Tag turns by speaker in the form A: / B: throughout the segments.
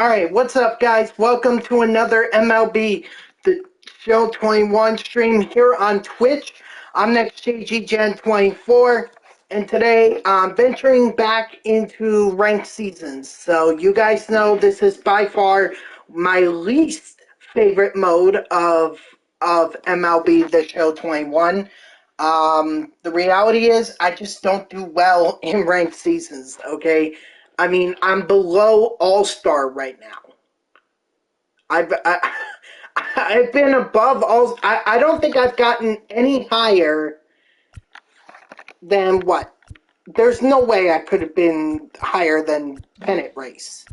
A: Alright, what's up, guys? Welcome to another MLB The Show 21 stream here on Twitch. I'm NextJGGen24, and today I'm venturing back into ranked seasons. So you guys know this is by far my least favorite mode of MLB The Show 21. The reality is I just don't do well in ranked seasons, okay? I mean, I'm below All-Star right now. I've been above all. I don't think I've gotten any higher than what? There's no way I could have been higher than pennant race.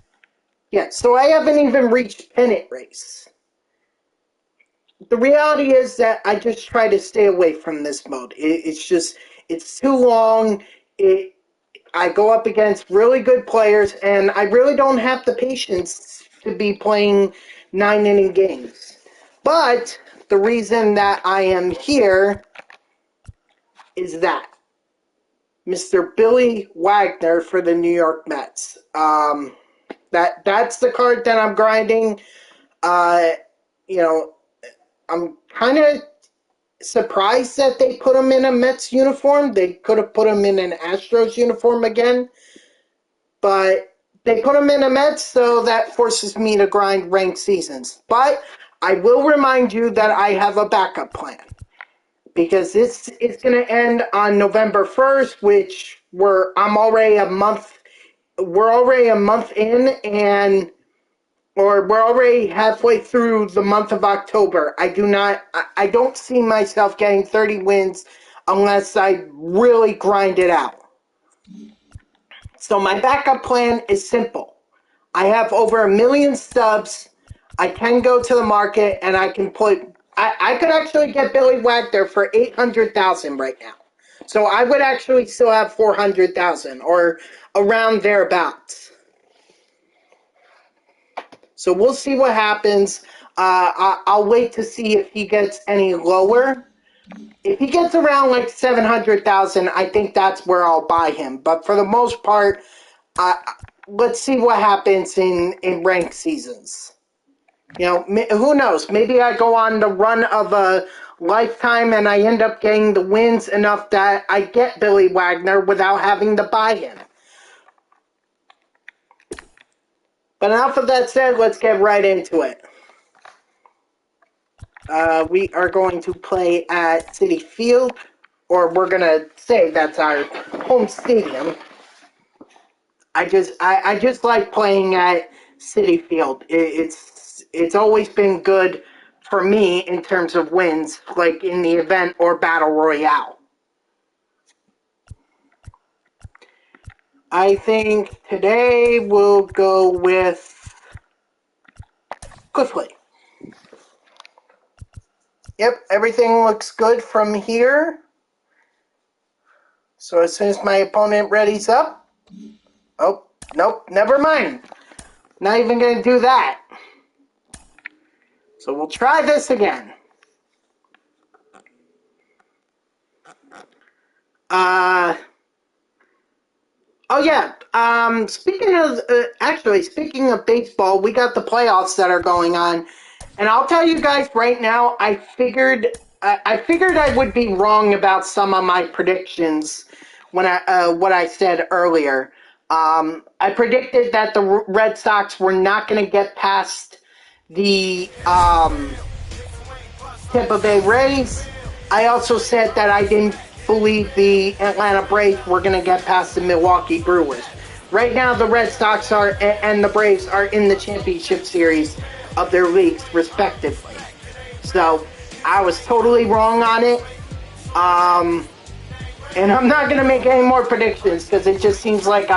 A: Yeah, so I haven't even reached pennant race. The reality is that I just try to stay away from this mode. It's too long. I go up against really good players, and I really don't have the patience to be playing 9-inning games. But the reason that I am here is that Mr. Billy Wagner for the New York Mets. That's the card that I'm grinding. I'm kind of surprised that they put him in a Mets uniform. They could have put him in an Astros uniform again, but they put him in a Mets, so that forces me to grind ranked seasons. But I will remind you that I have a backup plan, because this is going to end on November 1st, which we're already a month in, or we're already halfway through the month of October. I don't see myself getting 30 wins unless I really grind it out. So my backup plan is simple. I have over 1 million subs. I can go to the market and I can I could actually get Billy Wagner for 800,000 right now. So I would actually still have 400,000 or around thereabouts. So we'll see what happens. I'll wait to see if he gets any lower. If he gets around like 700,000, I think that's where I'll buy him. But for the most part, let's see what happens in ranked seasons. Who knows? Maybe I go on the run of a lifetime and I end up getting the wins enough that I get Billy Wagner without having to buy him. But enough of that said, let's get right into it. We are going to play at Citi Field, or we're going to say that's our home stadium. I just like playing at Citi Field. It's always been good for me in terms of wins, like in the event or battle royale. I think today we'll go with Quickly. Yep, everything looks good from here. So as soon as my opponent readies up... Oh, nope, never mind. Not even going to do that. So we'll try this again. Speaking of baseball, we got the playoffs that are going on, and I'll tell you guys right now, I figured I would be wrong about some of my predictions when what I said earlier. I predicted that the Red Sox were not going to get past the Tampa Bay Rays. I also said that I didn't believe the Atlanta Braves were going to get past the Milwaukee Brewers. Right now, the Red Sox and the Braves are in the championship series of their leagues, respectively. So, I was totally wrong on it. And I'm not going to make any more predictions because it just seems like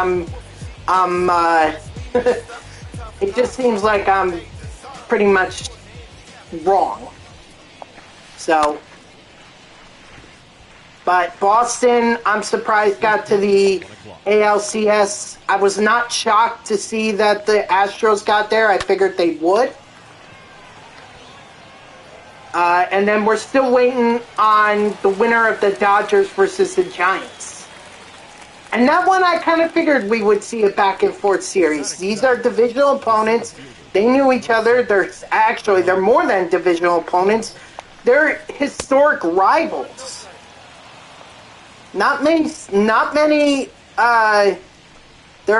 A: it just seems like I'm pretty much wrong. So, but Boston, I'm surprised, got to the ALCS. I was not shocked to see that the Astros got there. I figured they would. And then we're still waiting on the winner of the Dodgers versus the Giants. And that one I kind of figured we would see a back and forth series. These are divisional opponents. They knew each other. They're more than divisional opponents. They're historic rivals. There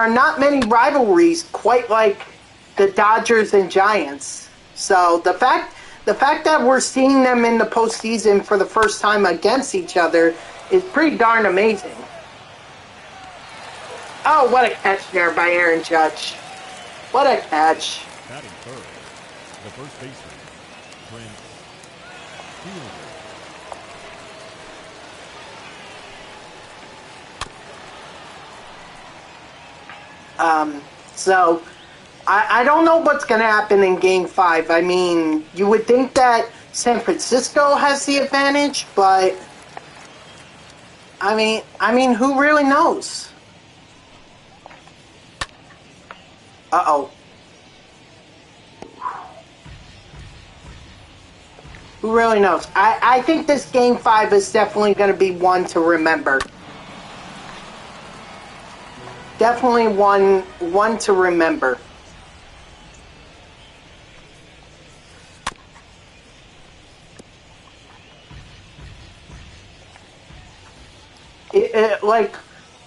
A: are not many rivalries quite like the Dodgers and Giants. So the fact that we're seeing them in the postseason for the first time against each other is pretty darn amazing. Oh, what a catch there by Aaron Judge. What a catch.
B: Batting third, the first baseman, Prince
A: Fielder. So, I don't know what's going to happen in Game 5. I mean, you would think that San Francisco has the advantage, but I mean, who really knows? Uh-oh. Who really knows? I think this Game 5 is definitely going to be one to remember. Definitely one to remember.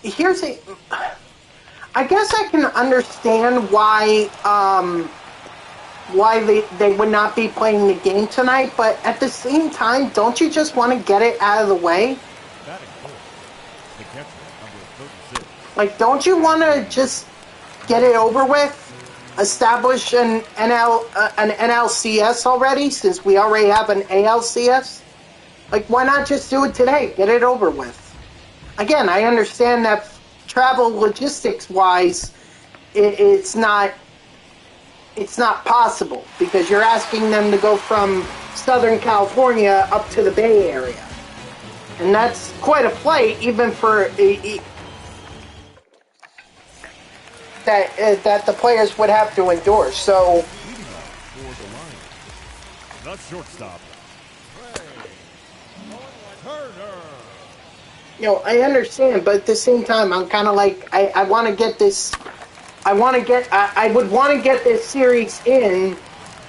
A: Here's a... I guess I can understand why they would not be playing the game tonight, but at the same time, don't you just want to get it out of the way? Like, don't you want to just get it over with? Establish an NLCS already, since we already have an ALCS? Like, why not just do it today? Get it over with. Again, I understand that travel logistics-wise, it's not possible, because you're asking them to go from Southern California up to the Bay Area. And that's quite a flight, even for... that the players would have to endure. So,
B: the shortstop,
A: I understand, but at the same time, I'm kind of like, I want to get this. I would want to get this series in,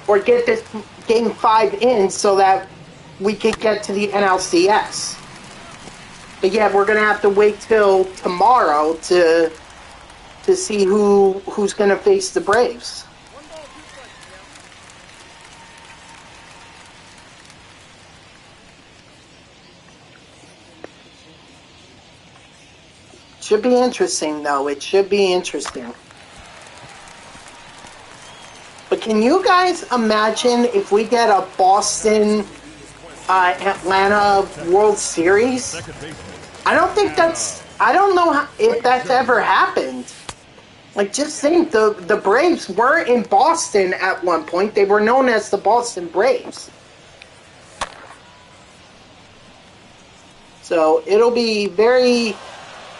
A: or get this Game 5 in, so that we could get to the NLCS. But yeah, we're gonna have to wait till tomorrow to see who's going to face the Braves. Should be interesting, though. It should be interesting. But can you guys imagine if we get a Boston Atlanta World Series? I don't know if that's ever happened. Like, just think, the Braves were in Boston at one point. They were known as the Boston Braves. So it'll be very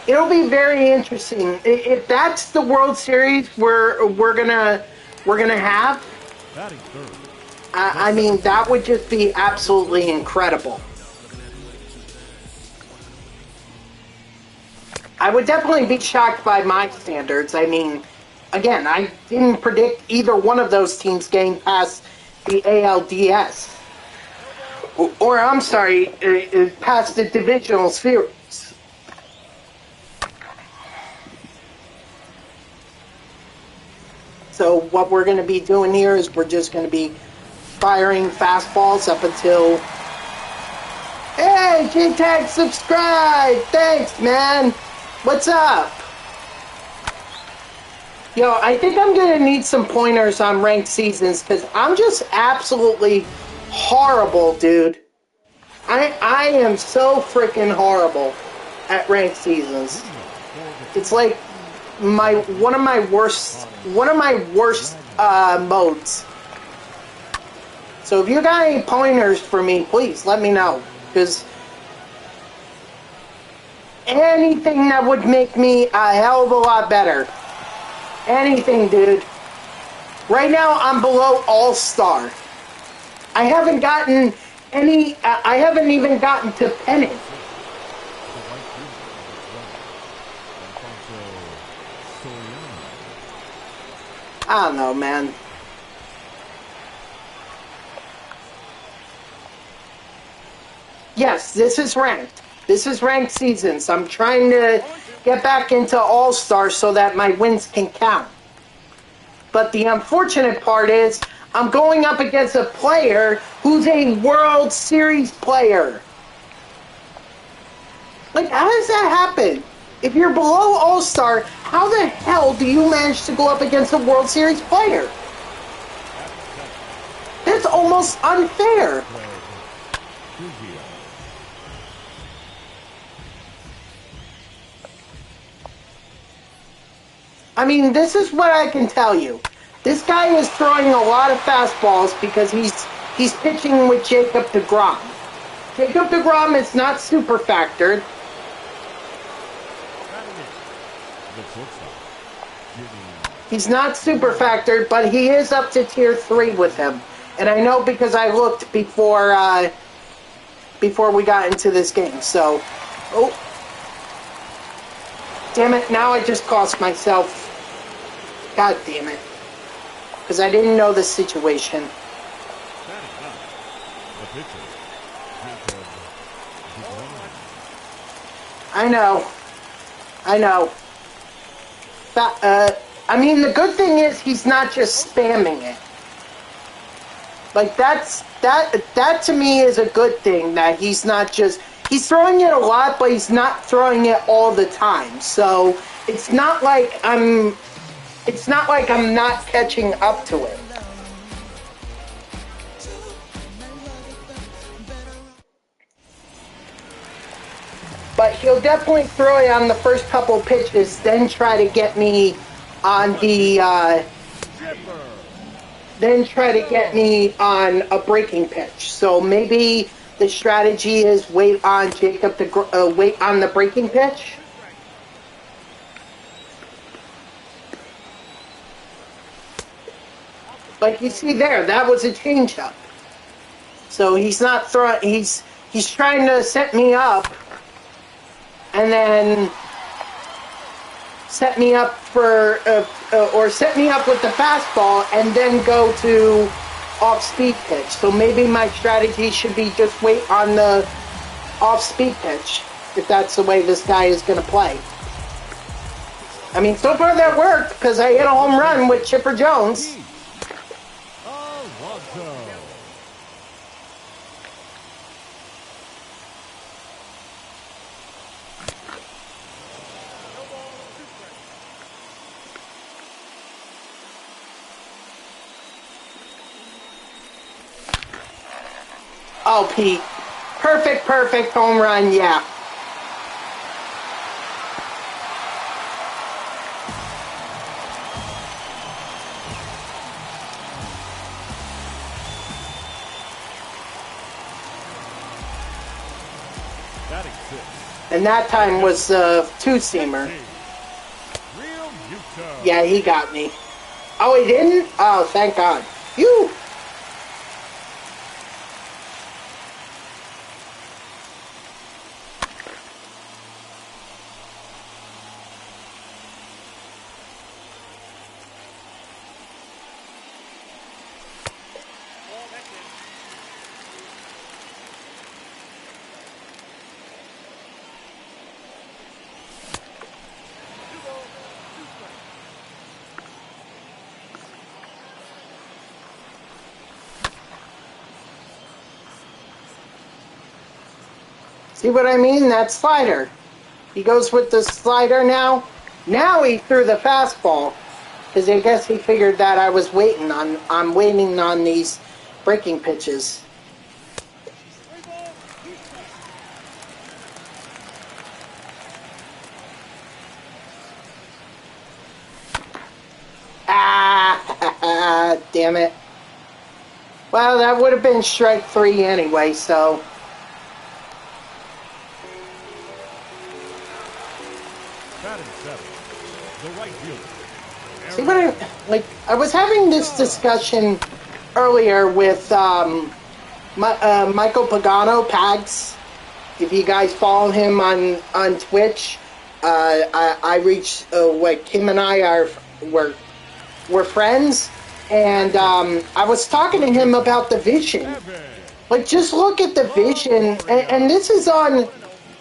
A: interesting. If that's the World Series we're gonna have, I mean, that would just be absolutely incredible. I would definitely be shocked by my standards. I mean, again, I didn't predict either one of those teams getting past the ALDS. Or I'm sorry, past the divisional series. So what we're going to be doing here is we're just going to be firing fastballs up until... Hey, J-Tag, subscribe! Thanks, man! What's up? Yo, I think I'm going to need some pointers on ranked seasons, because I'm just absolutely horrible, dude. I am so freaking horrible at ranked seasons. It's like one of my worst modes. So if you got any pointers for me, please let me know, because anything that would make me a hell of a lot better. Anything, dude. Right now, I'm below All-Star. I haven't gotten any... I haven't even gotten to pennant. I don't know, man. Yes, this is ranked. This is ranked seasons. I'm trying to get back into All-Star so that my wins can count. But the unfortunate part is I'm going up against a player who's a World Series player. Like, how does that happen? If you're below All-Star, how the hell do you manage to go up against a World Series player? That's almost unfair. I mean, this is what I can tell you. This guy is throwing a lot of fastballs because he's pitching with Jacob deGrom. Jacob deGrom is not super factored. He's not super factored, but he is up to tier 3 with him. And I know because I looked before we got into this game. So, oh. Damn it, now I just cost myself. God damn it. Because I didn't know the situation. I know. I mean, the good thing is he's not just spamming it. Like, that to me is a good thing, that he's not just... He's throwing it a lot, but he's not throwing it all the time. So, it's not like I'm not catching up to it. But he'll definitely throw it on the first couple pitches, then try to get me on the, then try to get me on a breaking pitch. So maybe the strategy is wait on Jacob to wait on the breaking pitch. Like you see there, that was a changeup. So he's not throwing. He's trying to set me up, and then set me up for or set me up with the fastball, and then go to off-speed pitch. So maybe my strategy should be just wait on the off-speed pitch, if that's the way this guy is going to play. I mean, so far that worked, because I hit a home run with Chipper Jones. Oh, Pete. Perfect home run, yeah. And that time was a two-seamer. Yeah, he got me. Oh, he didn't? Oh, thank God. Phew! See what I mean? That slider. He goes with the slider now. Now he threw the fastball. Because I guess he figured that I was waiting on... I'm waiting on these breaking pitches. Ah! Damn it. Well, that would have been strike 3 anyway, so... See what I was having this discussion earlier with Michael Pagano, Pags. If you guys follow him on Twitch, I reached what Kim and I were we're friends, and I was talking to him about the vision. Like, just look at the vision, and this is on,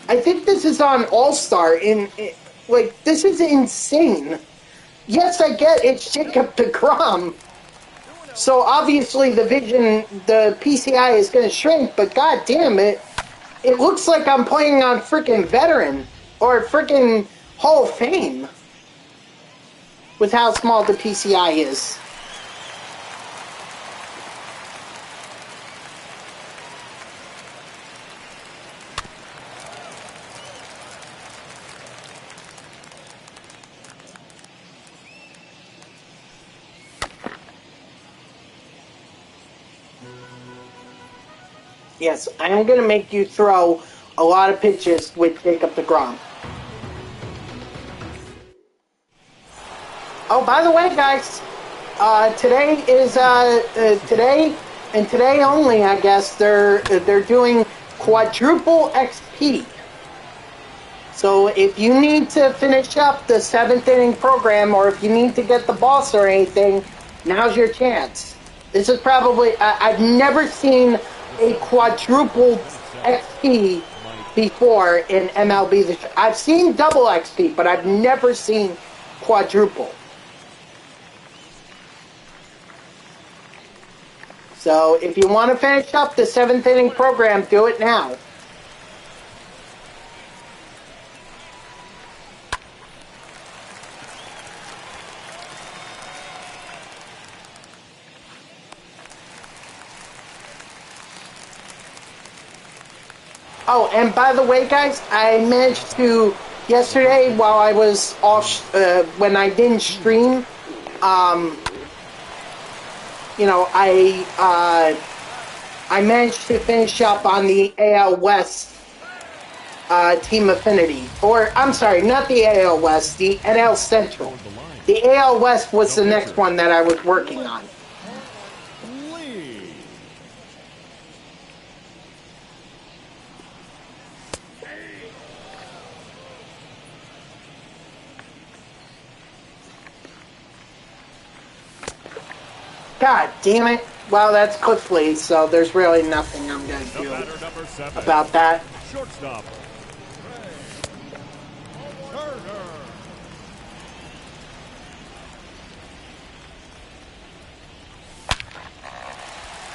A: I think this is on All-Star, like, this is insane. Yes, I get it's Jacob deGrom, so obviously the vision, the PCI is going to shrink, but god damn it, it looks like I'm playing on freaking veteran, or freaking Hall of Fame, with how small the PCI is. Yes, I am going to make you throw a lot of pitches with Jacob deGrom. Oh, by the way, guys, today is today and today only. I guess they're doing quadruple XP. So if you need to finish up the 7th inning program, or if you need to get the boss or anything, now's your chance. This is probably I've never seen a quadruple XP before in MLB. I've seen double XP, but I've never seen quadruple. So if you want to finish up the 7th inning program, do it now. Oh, and by the way, guys, I managed to, yesterday while I was off, when I didn't stream, you know, I managed to finish up on the AL West Team Affinity. Or, I'm sorry, not the AL West, the NL Central. The AL West was the next one that I was working on. God damn it. Well, that's Cliff Lee, so there's really nothing I'm going to do about that.
B: Shortstop.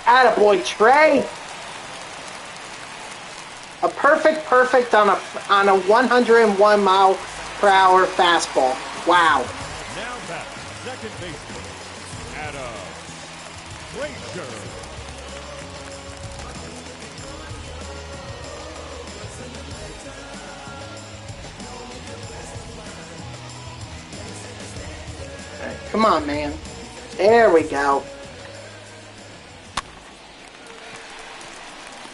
A: Attaboy, Trey. A perfect on a 101 mile per hour fastball. Wow.
B: Now back, second baseman, Adam Frazier.
A: Come on, man. There we go.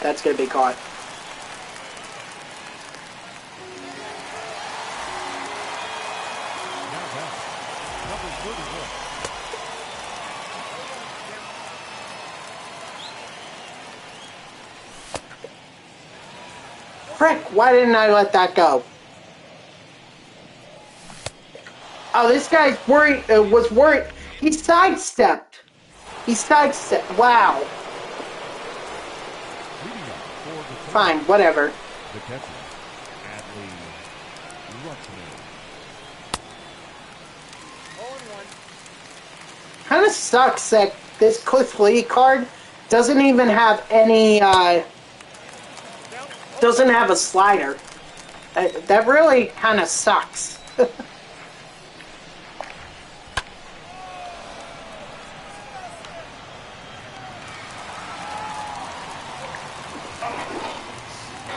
A: That's going to be caught. Frick, why didn't I let that go? Oh, this guy's worried, was worried. He sidestepped. Wow. Fine, whatever.
B: The catcher, Adley Rutschman.
A: Kind of sucks that this Cliff Lee card doesn't even have any, doesn't have a slider. That really kind of sucks.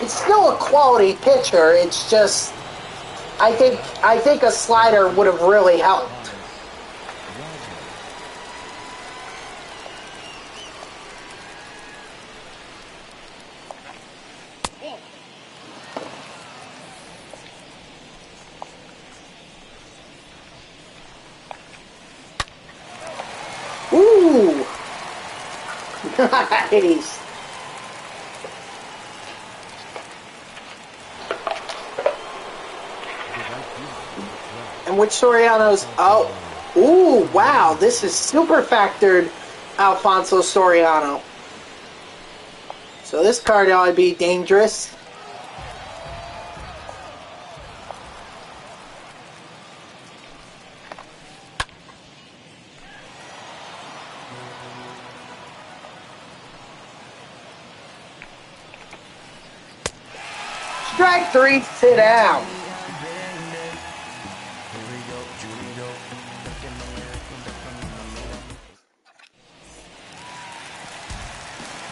A: It's still a quality pitcher. It's just, I think a slider would have really helped. Ooh, nice. And which Soriano's? Oh, Ooh, wow, this is super factored Alfonso Soriano. So this card ought to be dangerous. Strike 3, sit down.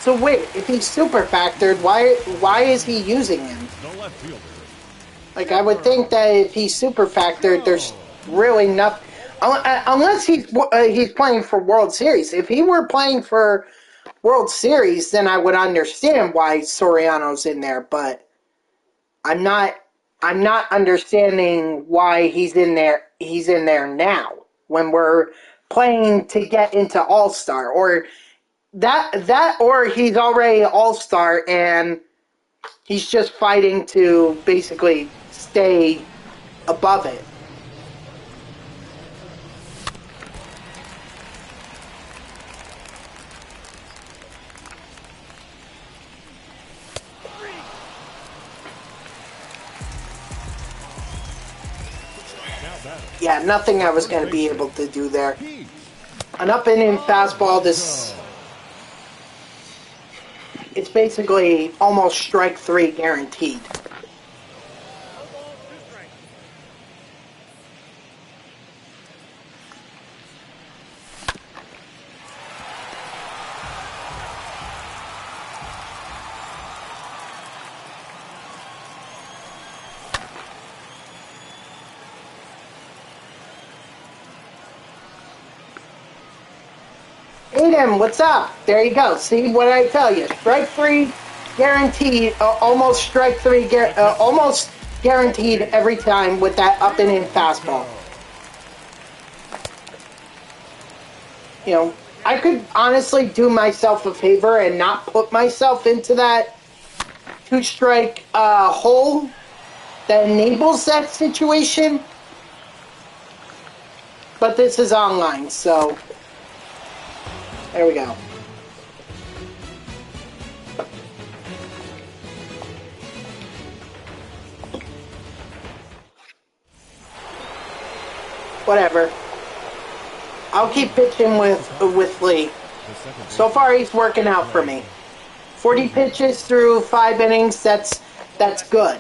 A: So wait, if he's super factored, why is he using him?
B: The left fielder.
A: Like, I would think that if he's super factored, there's really nothing, unless he's playing for World Series. If he were playing for World Series, then I would understand why Soriano's in there. But I'm not understanding why he's in there. He's in there now when we're playing to get into All-Star, or or he's already All-Star and he's just fighting to basically stay above it. Yeah, nothing I was going to be able to do there. An up and in fastball, it's basically almost strike 3 guaranteed. Aiden, what's up? There you go. See what I tell you. Strike 3 guaranteed, almost strike 3, almost guaranteed every time with that up and in fastball. You know, I could honestly do myself a favor and not put myself into that 2-strike hole that enables that situation. But this is online, so there we go. Whatever. I'll keep pitching with Lee. So far, he's working out for me. 40 pitches through 5 innings. That's good.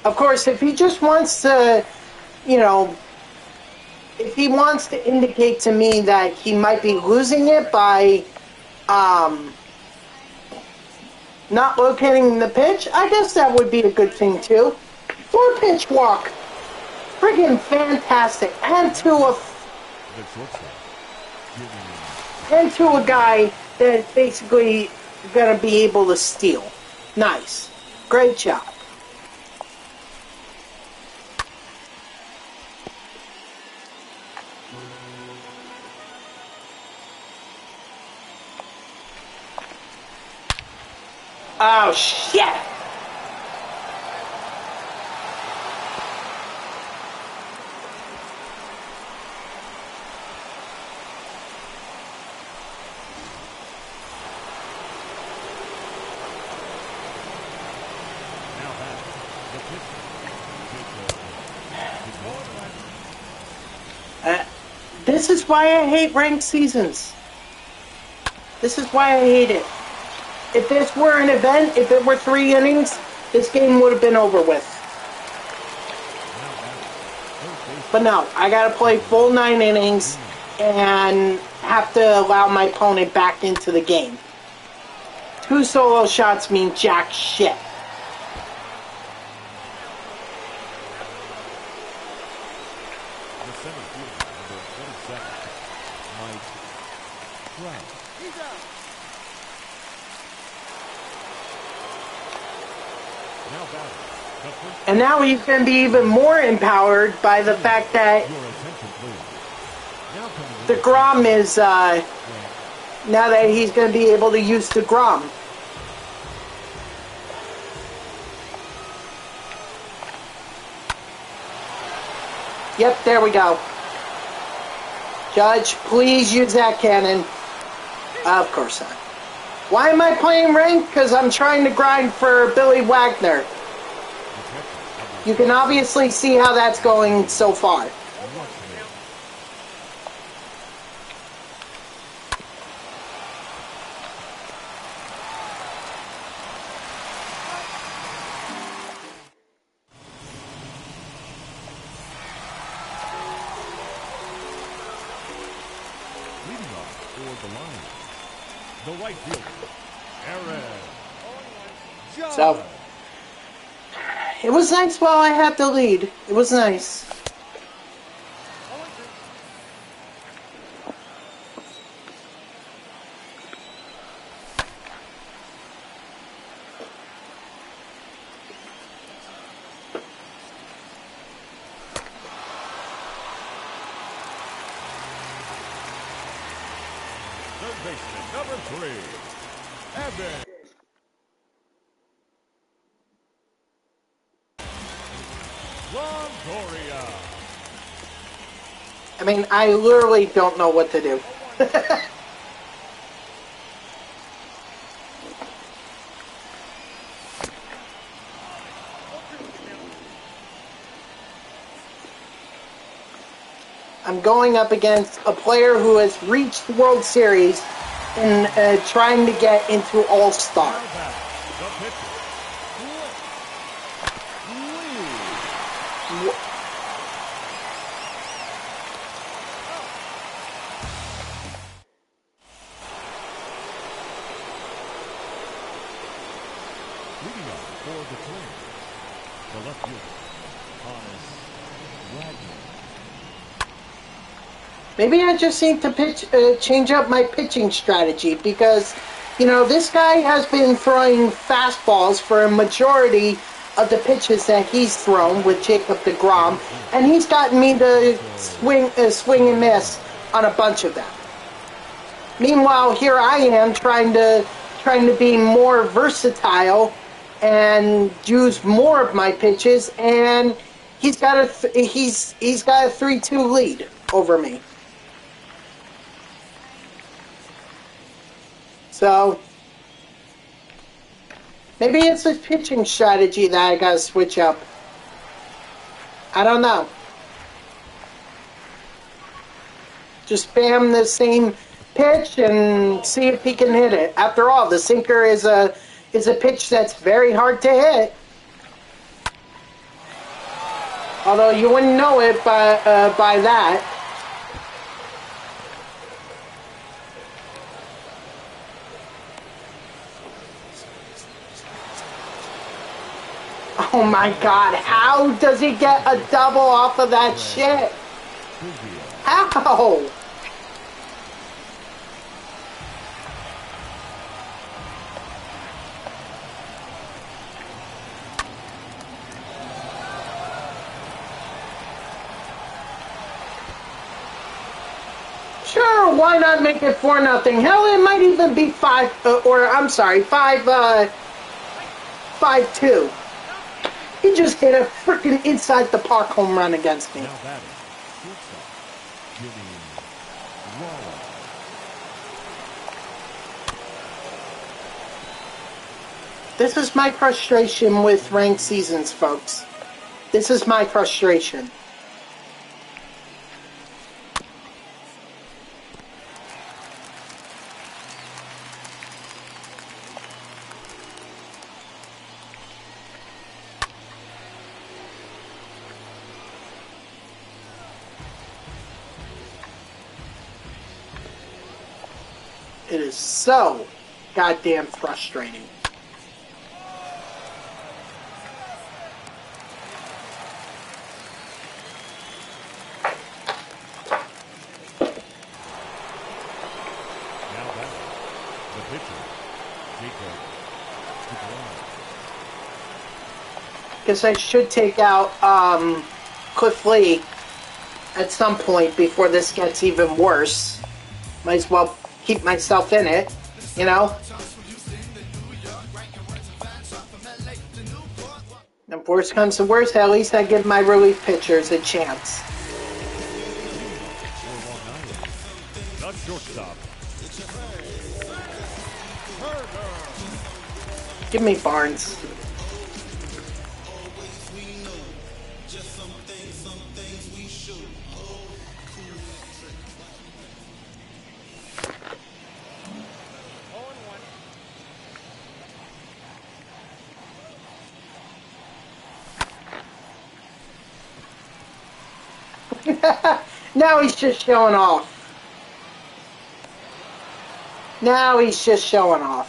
A: Of course, if he just wants to, you know, if he wants to indicate to me that he might be losing it by not locating the pitch, I guess that would be a good thing too. 4-pitch walk. Friggin' fantastic. And to a guy that's basically gonna be able to steal. Nice. Great job. Oh, shit! This is why I hate ranked seasons. This is why I hate it. If this were an event, if it were 3 innings, this game would have been over with. But no, I gotta play full 9 innings and have to allow my opponent back into the game. 2 solo shots mean jack shit. And now he's going to be even more empowered by the fact that DeGrom is, now that he's going to be able to use DeGrom. Yep, there we go. Judge, please use that cannon. Of course not. Why am I playing ranked? Because I'm trying to grind for Billy Wagner. You can obviously see how that's going so far.
B: Leading off for the Lions, the right fielder, Aaron.
A: So, it was nice while I had the lead. It was nice.
B: Third baseman, number 3, Evan. Longoria.
A: I mean, I literally don't know what to do. I'm going up against a player who has reached the World Series and trying to get into All-Star.
B: The pitcher, leading off for the Twins, the left fielder, Wagner.
A: Maybe I just need to change up my pitching strategy because, you know, this guy has been throwing fastballs for a majority of the pitches that he's thrown with Jacob deGrom, and he's gotten me to swing and miss on a bunch of them. Meanwhile, here I am trying to be more versatile and use more of my pitches, and he's got a 3-2 lead over me. So maybe it's a pitching strategy that I gotta switch up. I don't know. Just spam the same pitch and see if he can hit it. After all, the sinker is a pitch that's very hard to hit. Although you wouldn't know it by that. Oh my God, how does he get a double off of that shit? How? Sure, why not make it 4-0? Hell, it might even be 5-2. He just hit a freaking inside the park home run against me.
B: Now batting, shortstop, Billy Wagner.
A: This is my frustration with ranked seasons, folks. This is my frustration. It is so goddamn frustrating.
B: Now batting, the pitcher, Jacob deGrom.
A: Guess I should take out Cliff Lee at some point before this gets even worse. Might as well keep myself in it, you know? If worse comes to worse, at least I give my relief pitchers a chance.
B: The shortstop.
A: Give me Barnes. Now he's just showing off. Now he's just showing off.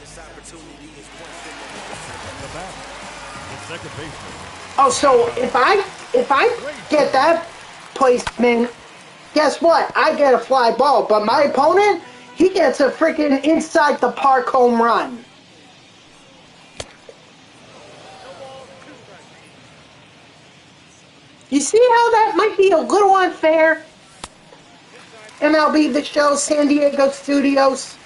B: The second baseman.
A: Oh, so if I get that placement, guess what? I get a fly ball, but my opponent, he gets a freaking inside the park home run. You see how that might be a little unfair? MLB The Show, San Diego Studios.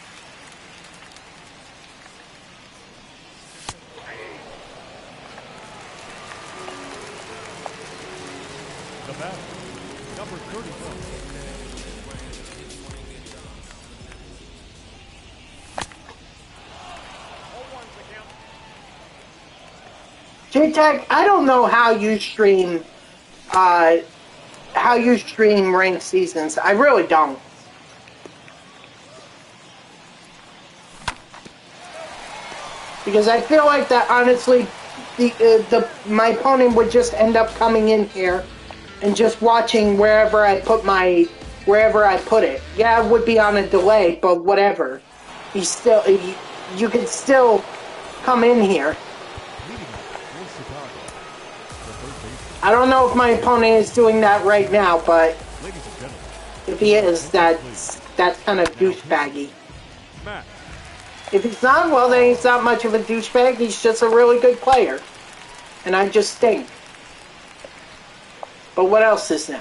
B: The batter, number 34.
A: J-Tech, I don't know how you stream ranked seasons. I really don't. Because I feel like that honestly, my opponent would just end up coming in here and just watching wherever I put it. Yeah, it would be on a delay, but whatever. You could still come in here. I don't know if my opponent is doing that right now, but if he is, that's kind of douchebaggy. If he's not, well, then he's not much of a douchebag. He's just a really good player. And I just stink. But what else is new?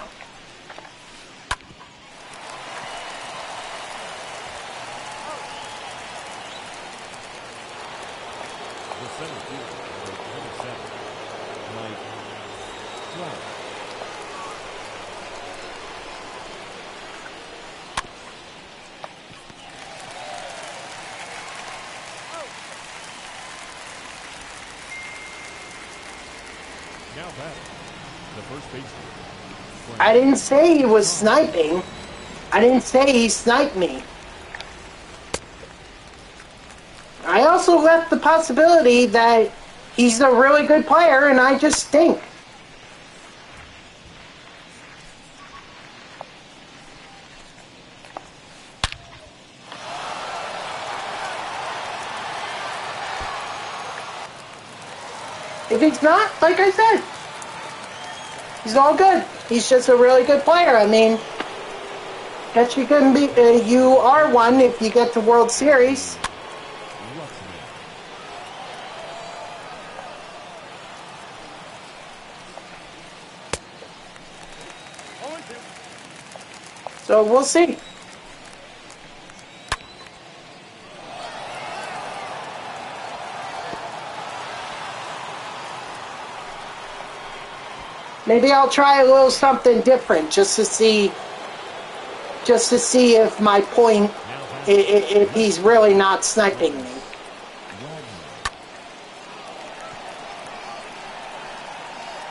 A: I didn't say he was sniping. I didn't say he sniped me. I also left the possibility that he's a really good player and I just stink. If he's not, like I said, he's all good. He's just a really good player. I mean, guess you couldn't be. You are one if you get to World Series. So we'll see. Maybe I'll try a little something different just to see if my point, if he's really not sniping me.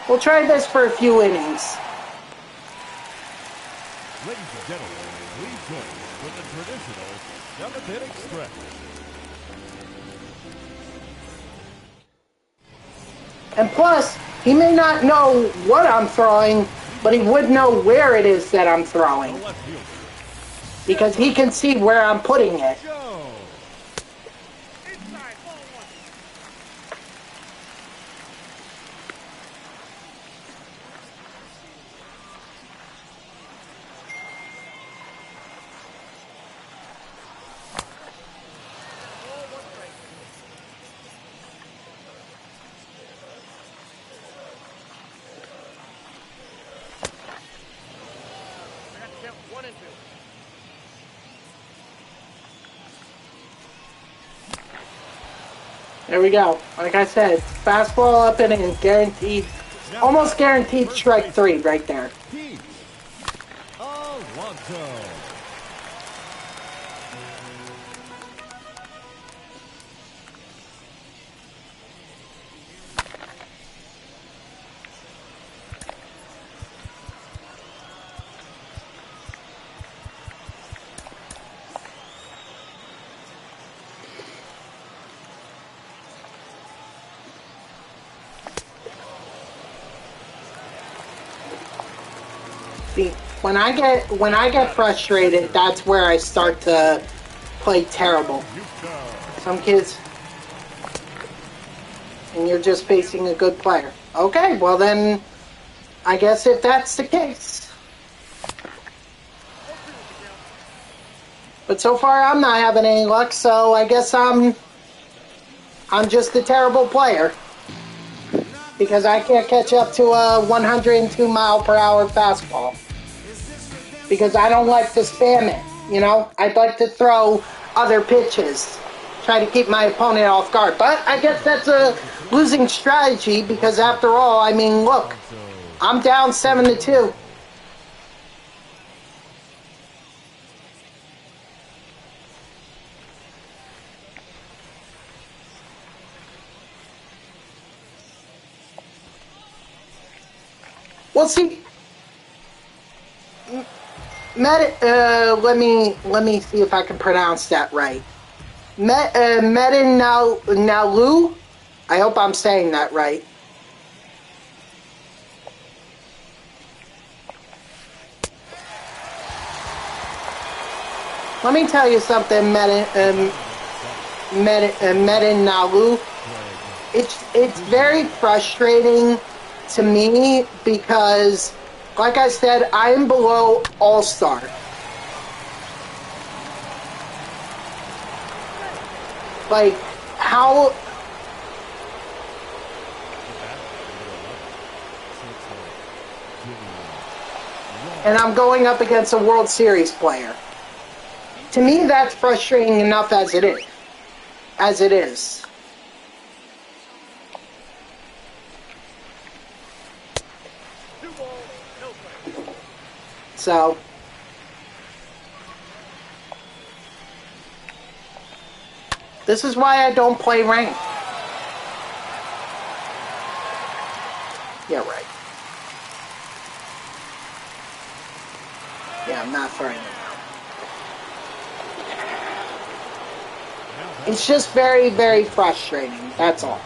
A: We'll try this for a few innings.
B: Ladies and gentlemen, please join with the traditional 7th-inning stretch.
A: And plus, he may not know what I'm throwing, but he would know where it is that I'm throwing. Because he can see where I'm putting it. There we go. Like I said, fastball up and in, guaranteed, almost guaranteed strike 3 right there.
B: Toronto.
A: See, when I get frustrated, that's where I start to play terrible. Some kids, and you're just facing a good player. Okay, well then, I guess if that's the case. But so far, I'm not having any luck, so I guess I'm just a terrible player. Because I can't catch up to a 102 mile per hour fastball. Because I don't like to spam it, you know? I'd like to throw other pitches, try to keep my opponent off guard. But I guess that's a losing strategy because after all, I mean, look, I'm down 7-2. Well, see, let me see if I can pronounce that right. Medinalu? I hope I'm saying that right. Let me tell you something, Medinalu. It's very frustrating to me because, like I said, I'm below All-Star. Like, how... And I'm going up against a World Series player. To me, that's frustrating enough as it is. So, this is why I don't play ranked. Yeah, right. Yeah, I'm not throwing it out. It's just very, very frustrating. That's all.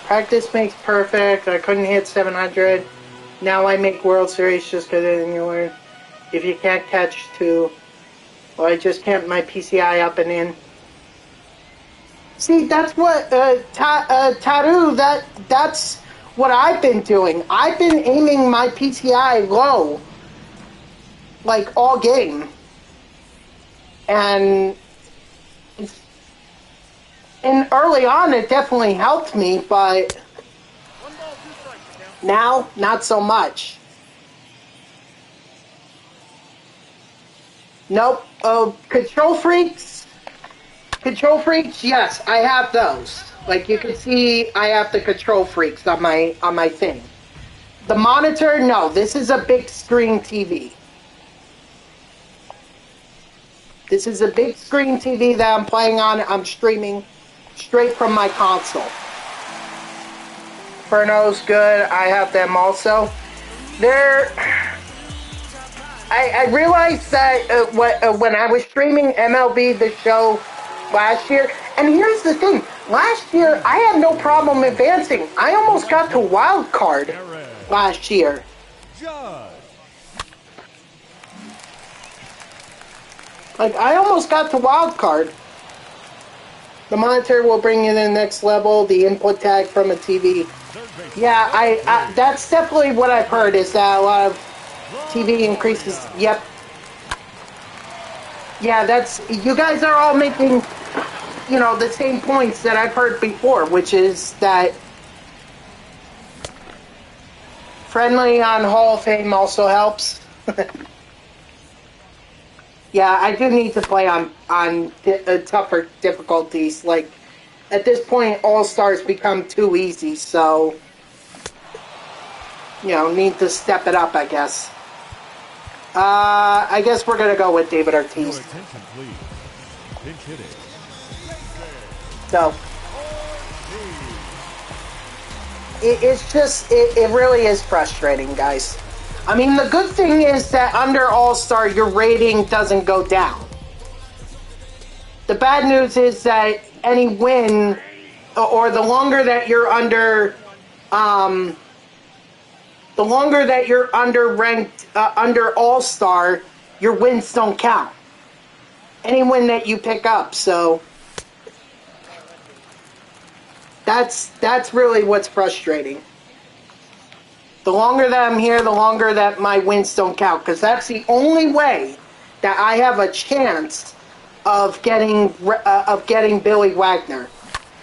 A: Practice makes perfect. I couldn't hit 700. Now I make World Series just because I didn't learn. If you can't catch two, well, I just can't my PCI up and in. See, that's what Taru. That's what I've been doing. I've been aiming my PCI low, like all game, and early on it definitely helped me, but now not so much. Nope. Control freaks, yes, I have those. Like you can see, I have the control freaks on my thing. The monitor, no, this is a big screen TV. This is a big screen TV that I'm playing on. I'm streaming straight from my console. Inferno's good. I have them also. I realized that when I was streaming MLB The Show last year, and here's the thing, last year I had no problem advancing. I almost got to wild card last year. Like, I almost got to wild card. The monitor will bring you to the next level, the input tag from a TV. Yeah, I that's definitely what I've heard, is that a lot of TV increases. Yep. Yeah, that's, you guys are all making, you know, the same points that I've heard before, which is that Friendly on Hall of Fame also helps. Yeah, I do need to play on tougher difficulties. Like, at this point, All-Stars become too easy, so, you know, need to step it up, I guess. I guess we're going to go with David Ortiz.
B: Your attention, please. Pinch hitting.
A: So, it's just, it really is frustrating, guys. I mean, the good thing is that under All-Star, your rating doesn't go down. The bad news is that any win, or the longer that you're under, ranked, under All-Star, your wins don't count. Any win that you pick up, so that's really what's frustrating. The longer that I'm here, the longer that my wins don't count, because that's the only way that I have a chance of getting Billy Wagner.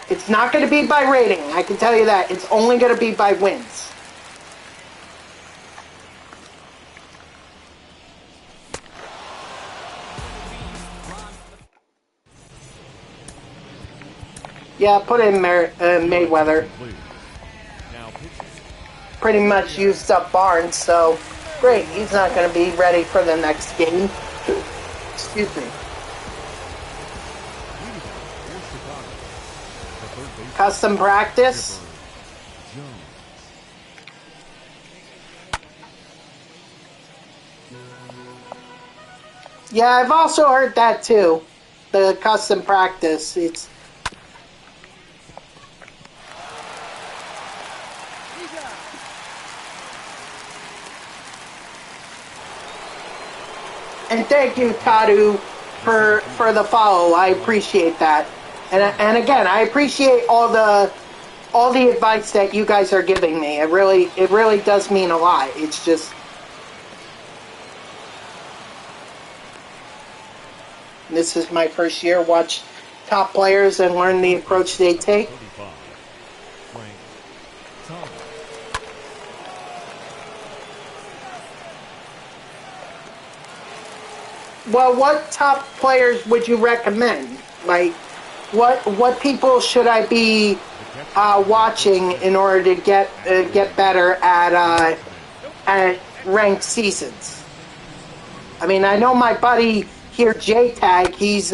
A: It's not going to be by rating, I can tell you that. It's only going to be by wins. Yeah, put in Mayweather. Pretty much used up Barnes, so great. He's not going to be ready for the next game. Excuse me. Custom practice. Yeah, I've also heard that too. The custom practice. It's and thank you, Tadu, for the follow. I appreciate that. And again, I appreciate all the advice that you guys are giving me. It really does mean a lot. It's just this is my first year. Watch top players and learn the approach they take. Well, what top players would you recommend? Like, what people should I be watching in order to get better at ranked seasons? I mean, I know my buddy here, JTag. He's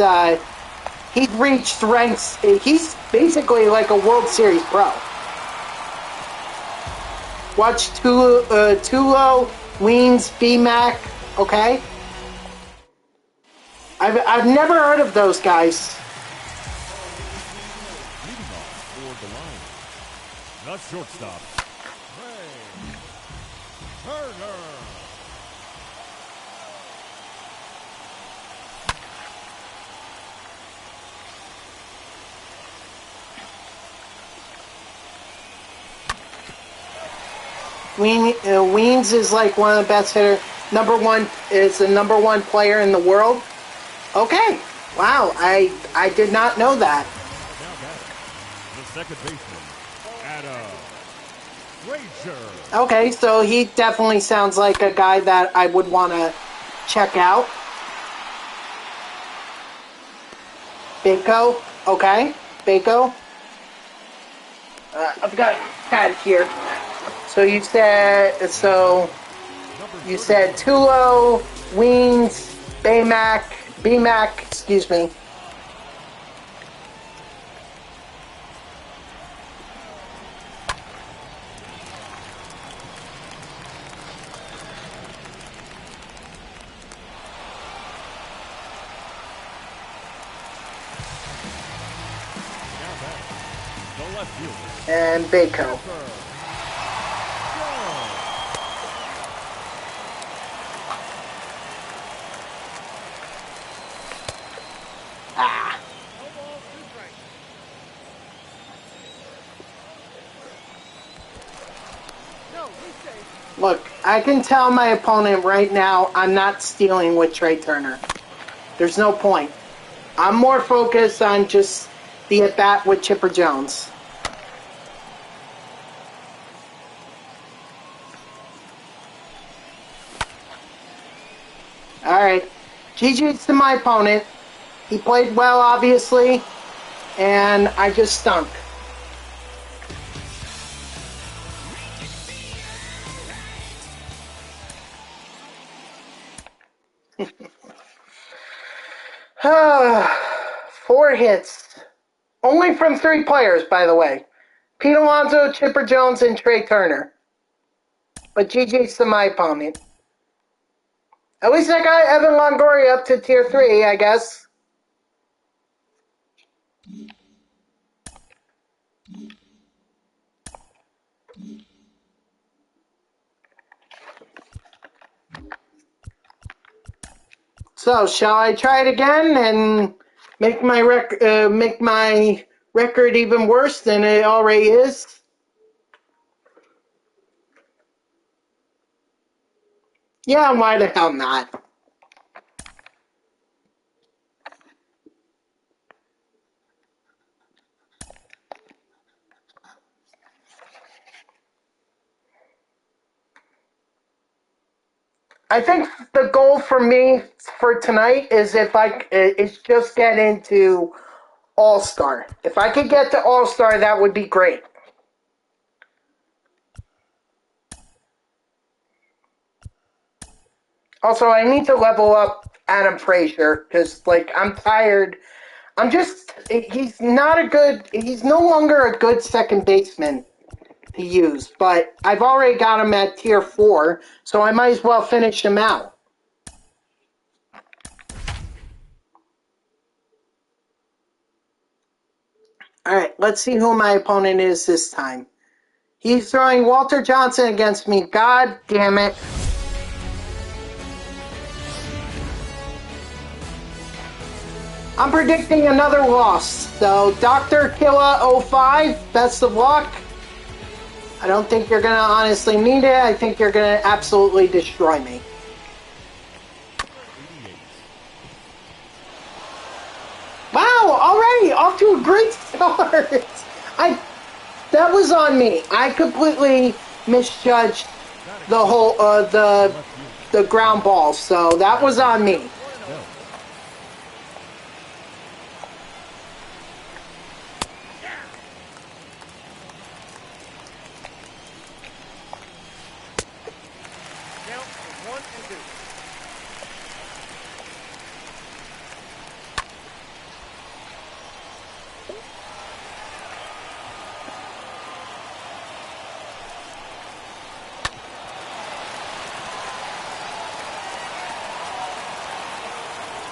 A: reached ranks. He's basically like a World Series pro. Watch Tulo, Weens, BMAC. Okay. I've never heard of those guys.
B: Leading off toward the line. The shortstop, Turner.
A: Weens is like one of the best hitters. Is the number one player in the world. Okay. Wow. I did not know that.
B: Now batting, the second baseman, Adam Frazier.
A: Okay, so he definitely sounds like a guy that I would want to check out. Bako. Okay. Bako. I've got Pat here. So you said Tulo, Weens, BMAC, excuse me. And Bako. Look, I can tell my opponent right now I'm not stealing with Trey Turner. There's no point. I'm more focused on just the at-bat with Chipper Jones. Alright. GG's to my opponent. He played well, obviously, and I just stunk. Four hits. Only from 3 players, by the way. Pete Alonso, Chipper Jones, and Trey Turner. But GG's to my opponent. At least I got Evan Longoria up to tier 3, I guess. So, shall I try it again and make my record even worse than it already is? Yeah, why the hell not? I think the goal for me for tonight is is just get into All-Star. If I could get to All-Star, that would be great. Also, I need to level up Adam Frazier because, like, I'm tired. He's no longer a good second baseman to use, but I've already got him at tier 4, so I might as well finish him out. Alright, let's see who my opponent is this time. He's throwing Walter Johnson against me. God damn it. I'm predicting another loss. So, Dr. Killa 05, best of luck. I don't think you're going to honestly need it. I think you're going to absolutely destroy me. Wow, already off to a great start. That was on me. I completely misjudged the whole the ground ball, so that was on me.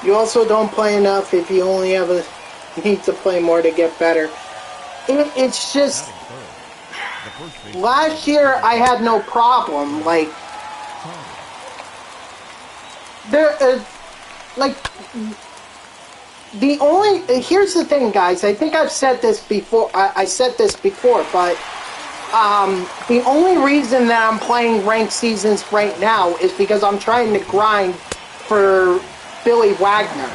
A: You also don't play enough if you only have need to play more to get better. It's just last year I had no problem. Like here's the thing, guys. I think I've said this before. I said this before, but the only reason that I'm playing ranked seasons right now is because I'm trying to grind for Billy Wagner.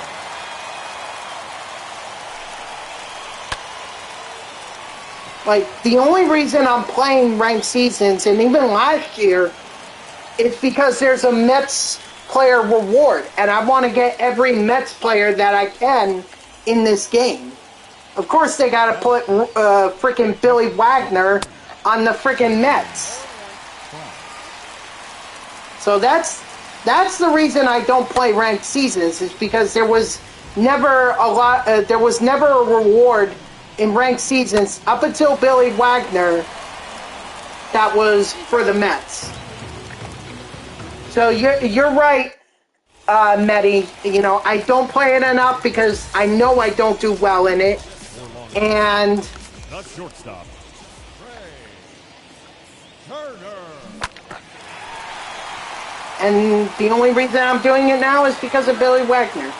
A: Like, the only reason I'm playing ranked seasons, and even last year, is because there's a Mets player reward, and I want to get every Mets player that I can in this game. Of course, they got to put freaking Billy Wagner on the freaking Mets. So that's the reason I don't play ranked seasons, is because there was never a reward in ranked seasons up until Billy Wagner that was for the Mets. So you're right, Medi. You know, I don't play it enough because I know I don't do well in it. And
B: the shortstop, Turner.
A: And the only reason I'm doing it now is because of Billy Wagner.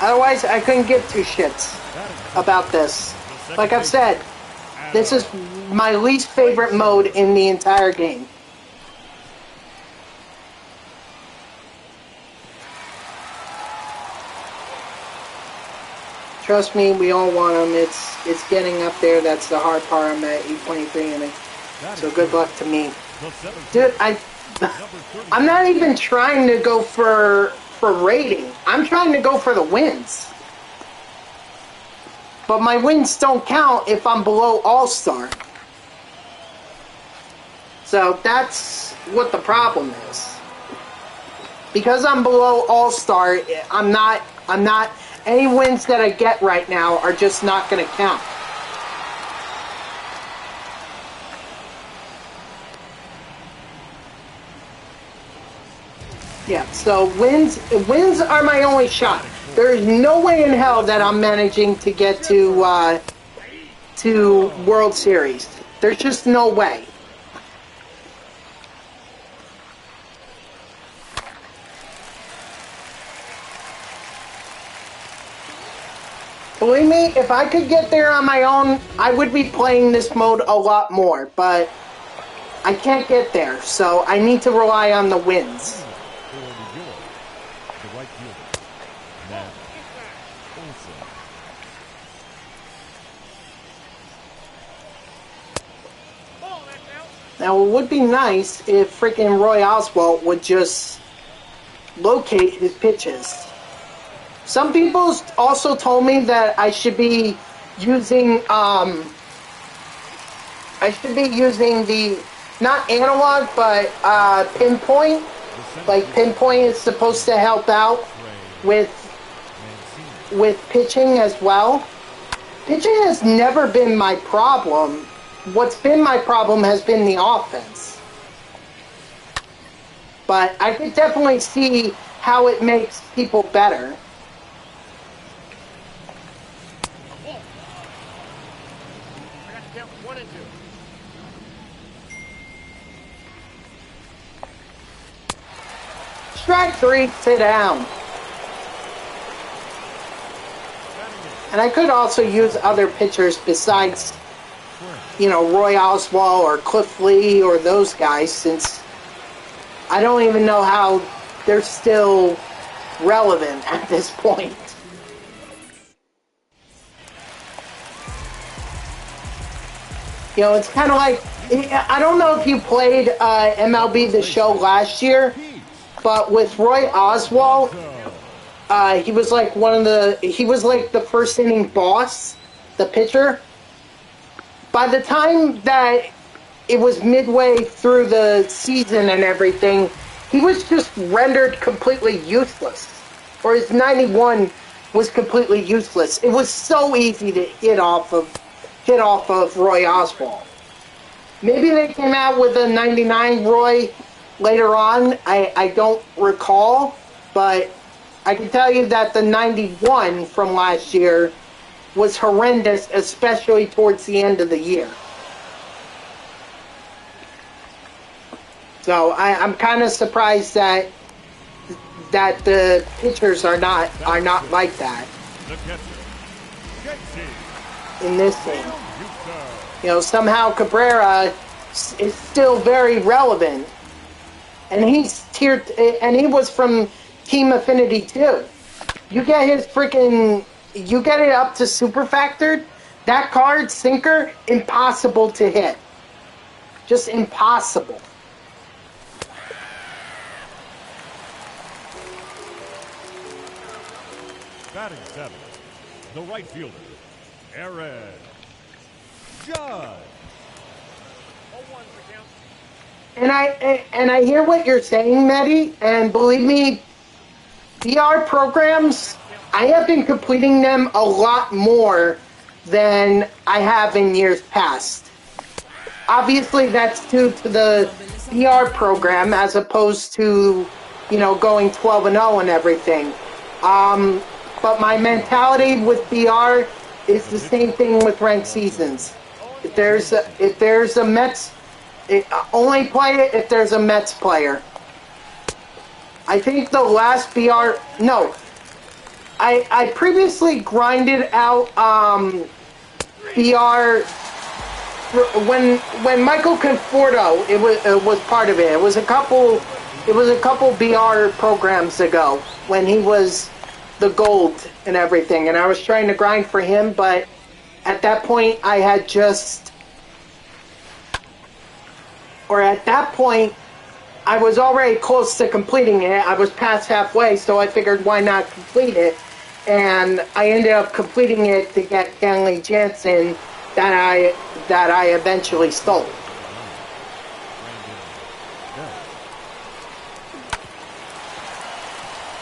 A: Otherwise, I couldn't give two shits about this. Like I've said, this is my least favorite mode in the entire game. Trust me, we all want him. It's getting up there. That's the hard part. I'm at 8.3 inning. So good luck to me. Dude, I'm not even trying to go for rating. I'm trying to go for the wins. But my wins don't count if I'm below All-Star. So that's what the problem is. Because I'm below All-Star, I'm not, any wins that I get right now are just not going to count. Yeah, so wins are my only shot. There is no way in hell that I'm managing to get to World Series. There's just no way. Believe me, if I could get there on my own, I would be playing this mode a lot more, but I can't get there, so I need to rely on the wins. Now, it would be nice if freaking Roy Oswalt would just locate his pitches. Some people also told me that I should be using, the, not analog, but pinpoint. Like, pinpoint is supposed to help out with pitching as well. Pitching has never been my problem. What's been my problem has been the offense. But I could definitely see how it makes people better. Strike three, sit down. And I could also use other pitchers besides, you know, Roy Oswalt or Cliff Lee or those guys, since I don't even know how they're still relevant at this point. You know, it's kind of like, I don't know if you played MLB The Show last year, but with Roy Oswalt, he was like he was like the first inning boss, the pitcher. By the time that it was midway through the season and everything, he was just rendered completely useless. Or his 91 was completely useless. It was so easy to hit off of Roy Oswalt. Maybe they came out with a 99 Roy later on. I don't recall, but I can tell you that the 91 from last year was horrendous, especially towards the end of the year. So I'm kind of surprised that the pitchers are not like that in this game. You know, somehow Cabrera is still very relevant, and he's tiered, and he was from Team Affinity too. You get his freaking, you get it up to super factored. That card, sinker, impossible to hit. Just impossible.
B: Batting seventh, the right fielder, Aaron Judge.
A: And I hear what you're saying, Mehdi, and believe me, VR programs, I have been completing them a lot more than I have in years past. Obviously, that's due to the VR program as opposed to, you know, going 12-0 and everything. But my mentality with VR is the same thing with ranked seasons. If there's a Mets, only play it if there's a Mets player. I think the last VR, no, I previously grinded out VR when Michael Conforto it was part of it. It was a couple VR programs ago when he was the gold and everything, and I was trying to grind for him, but at that point I I was already close to completing it. I was past halfway, so I figured why not complete it. And I ended up completing it to get Kenley Jansen that I eventually stole.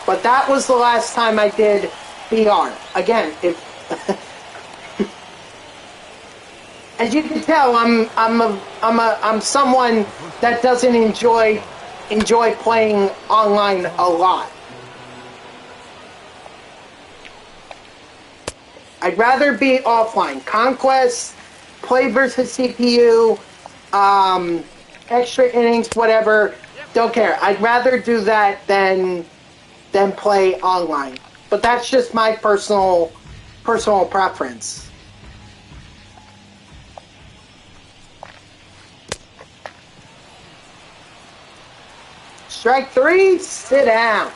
A: But that was the last time I did BR. Again, if as you can tell, I'm someone that doesn't enjoy playing online a lot. I'd rather be offline. Conquest, play versus CPU, extra innings, whatever. Don't care. I'd rather do that than play online. But that's just my personal preference. Strike 3, sit down.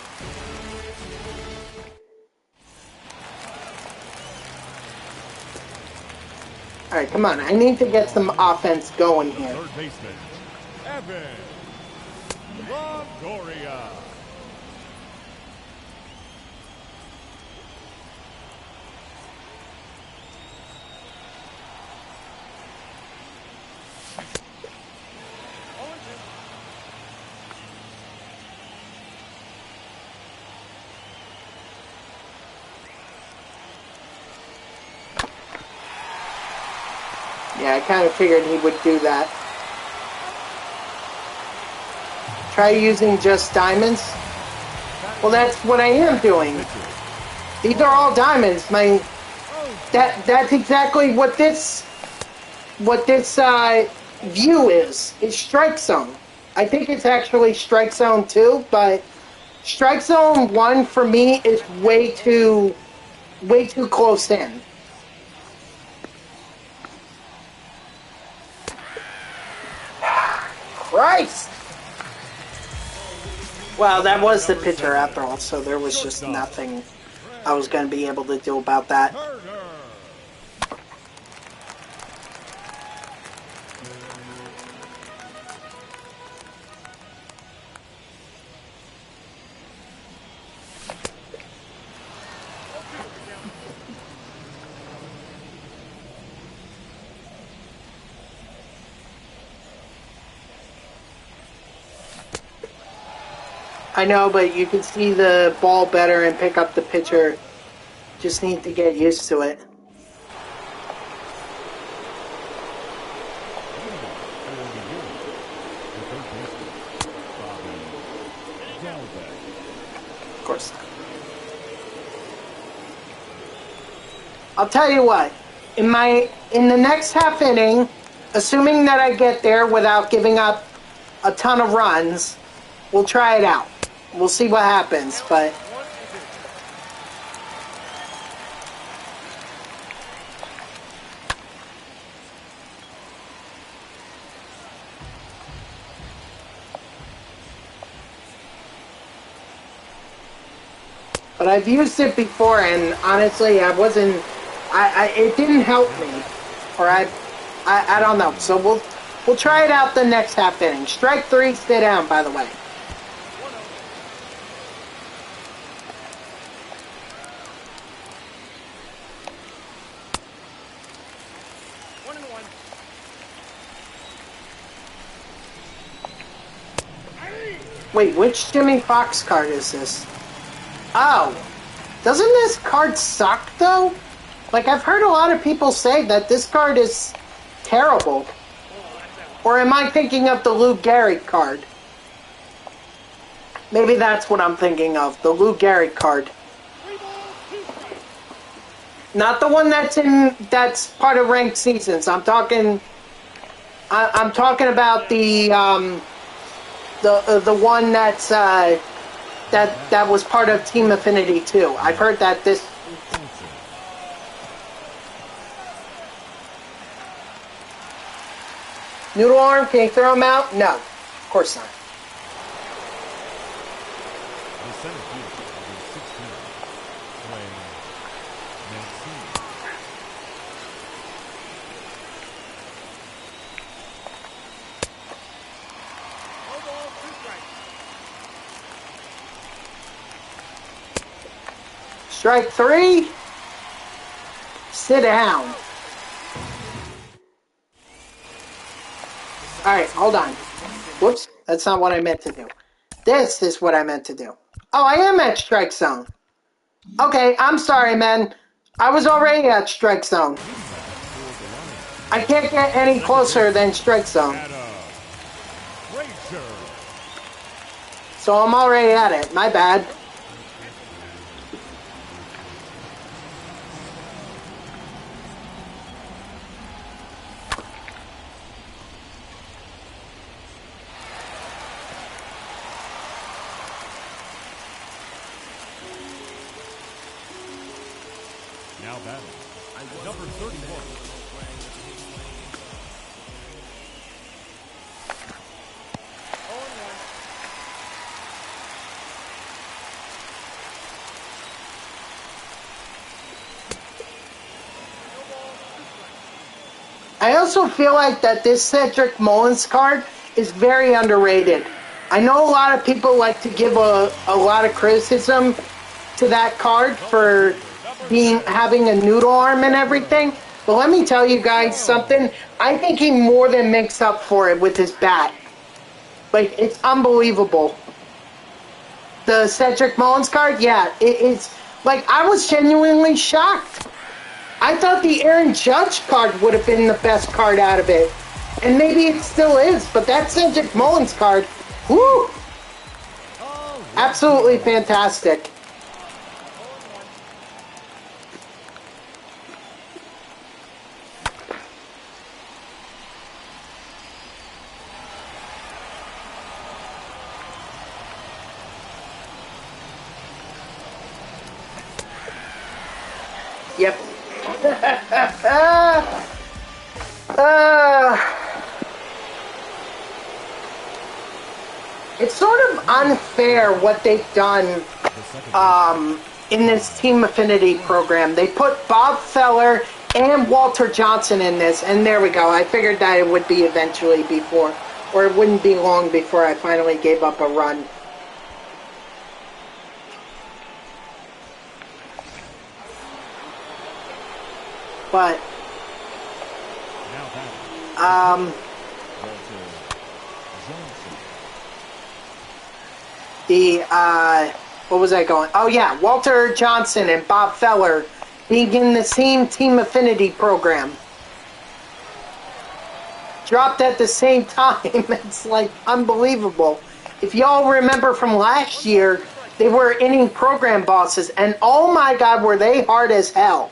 A: All right, come on. I need to get some offense going here.
B: Third baseman, Evan Longoria.
A: Yeah, I kind of figured he would do that. Try using just diamonds. Well, that's what I am doing. These are all diamonds. That's exactly what this view is. It's strike zone. I think it's actually strike zone 2, but strike zone 1 for me is way too close in. Christ! Well, that was the pitcher after all, so there was just nothing I was going to be able to do about that. I know, but you can see the ball better and pick up the pitcher. Just need to get used to it. Of course. I'll tell you what. In the next half inning, assuming that I get there without giving up a ton of runs, we'll try it out. We'll see what happens, but I've used it before, and honestly, it didn't help me, or I don't know. So we'll try it out the next half inning. Strike 3, stay down, by the way. Wait, which Jimmy Fox card is this? Oh, doesn't this card suck, though? Like, I've heard a lot of people say that this card is terrible. Or am I thinking of the Lou Gehrig card? Maybe that's what I'm thinking of, the Lou Gehrig card. Not the one that's part of ranked seasons. I'm talking about the one that's that was part of Team Affinity too. I've heard that this. Noodle arm, can you throw him out? No, of course not.
B: The center fielder, number 16, playing Mancini.
A: Strike 3. Sit down. Alright, hold on. Whoops, that's not what I meant to do. This is what I meant to do. Oh, I am at strike zone. Okay, I'm sorry, man. I was already at strike zone. I can't get any closer than strike zone. So I'm already at it. My bad.
B: Now batting, number 31.
A: I also feel like that this Cedric Mullins card is very underrated. I know a lot of people like to give a lot of criticism to that card for having a noodle arm and everything, but let me tell you guys something. I think he more than makes up for it with his bat. Like, it's unbelievable. The Cedric Mullins card, yeah, it's like, I was genuinely shocked. I thought the Aaron Judge card would have been the best card out of it. And maybe it still is, but that Cedric Mullins card, whoo! Absolutely fantastic. Yep. It's sort of unfair what they've done in this Team Affinity program. They put Bob Feller and Walter Johnson in this, and there we go. I figured that it would be eventually before, or it wouldn't be long before I finally gave up a run. But what was I going? Oh yeah, Walter Johnson and Bob Feller being in the same Team Affinity program. Dropped at the same time. It's like unbelievable. If y'all remember from last year, they were inning program bosses, and oh my god, were they hard as hell.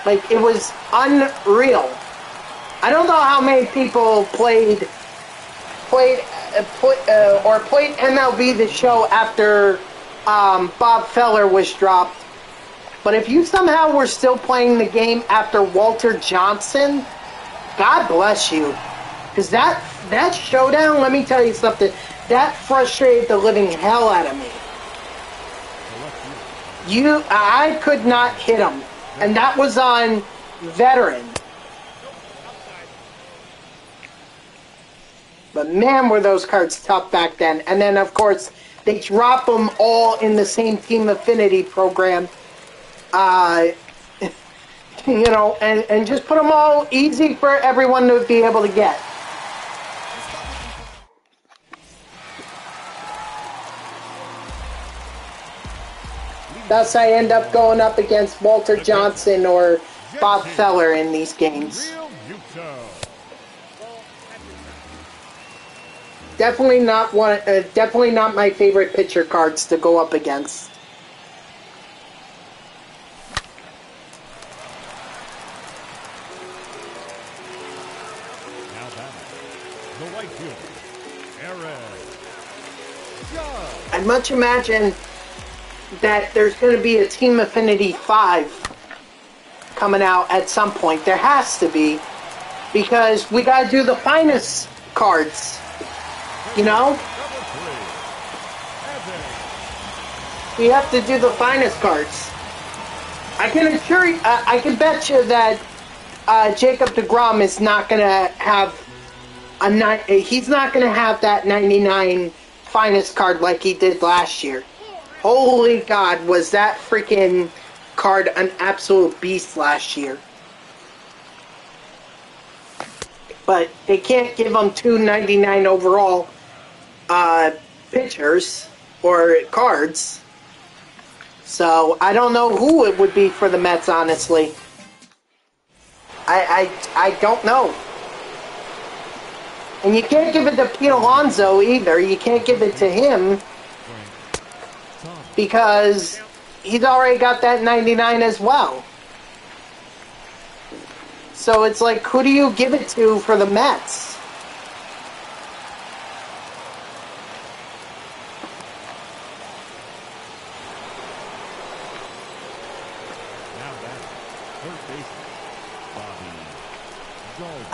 A: Like, it was unreal. I don't know how many people played MLB The Show after Bob Feller was dropped. But if you somehow were still playing the game after Walter Johnson, God bless you. Because that showdown, let me tell you something, that frustrated the living hell out of me. I could not hit him. And that was on veteran. But man, were those cards tough back then. And then, of course, they drop them all in the same Team Affinity program. You know, and just put them all easy for everyone to be able to get. Thus, I end up going up against Walter Johnson or Bob Feller in these games. Definitely not definitely not my favorite pitcher cards to go up against.
B: Now batting, the right fielder, Aaron Judge.
A: I'd much imagine that there's going to be a Team Affinity 5 coming out at some point. There has to be, because we got to do the finest cards, you know? We have to do the finest cards. I can assure you, I can bet you that Jacob deGrom is not going to have he's not going to have that 99 finest card like he did last year. Holy God, was that freaking card an absolute beast last year. But they can't give them 299 overall pitchers or cards. So I don't know who it would be for the Mets, honestly. I don't know. And you can't give it to Pete Alonso either. You can't give it to him because he's already got that 99 as well. So it's like, who do you give it to for the Mets?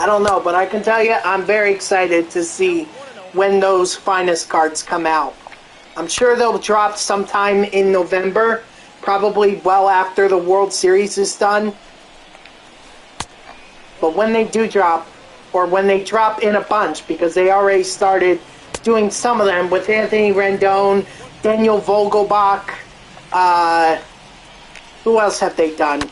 A: I don't know, but I can tell you I'm very excited to see when those finest cards come out. I'm sure they'll drop sometime in November, probably well after the World Series is done. But when they do drop, or when they drop in a bunch, because they already started doing some of them with Anthony Rendon, Daniel Vogelbach, who else have they done?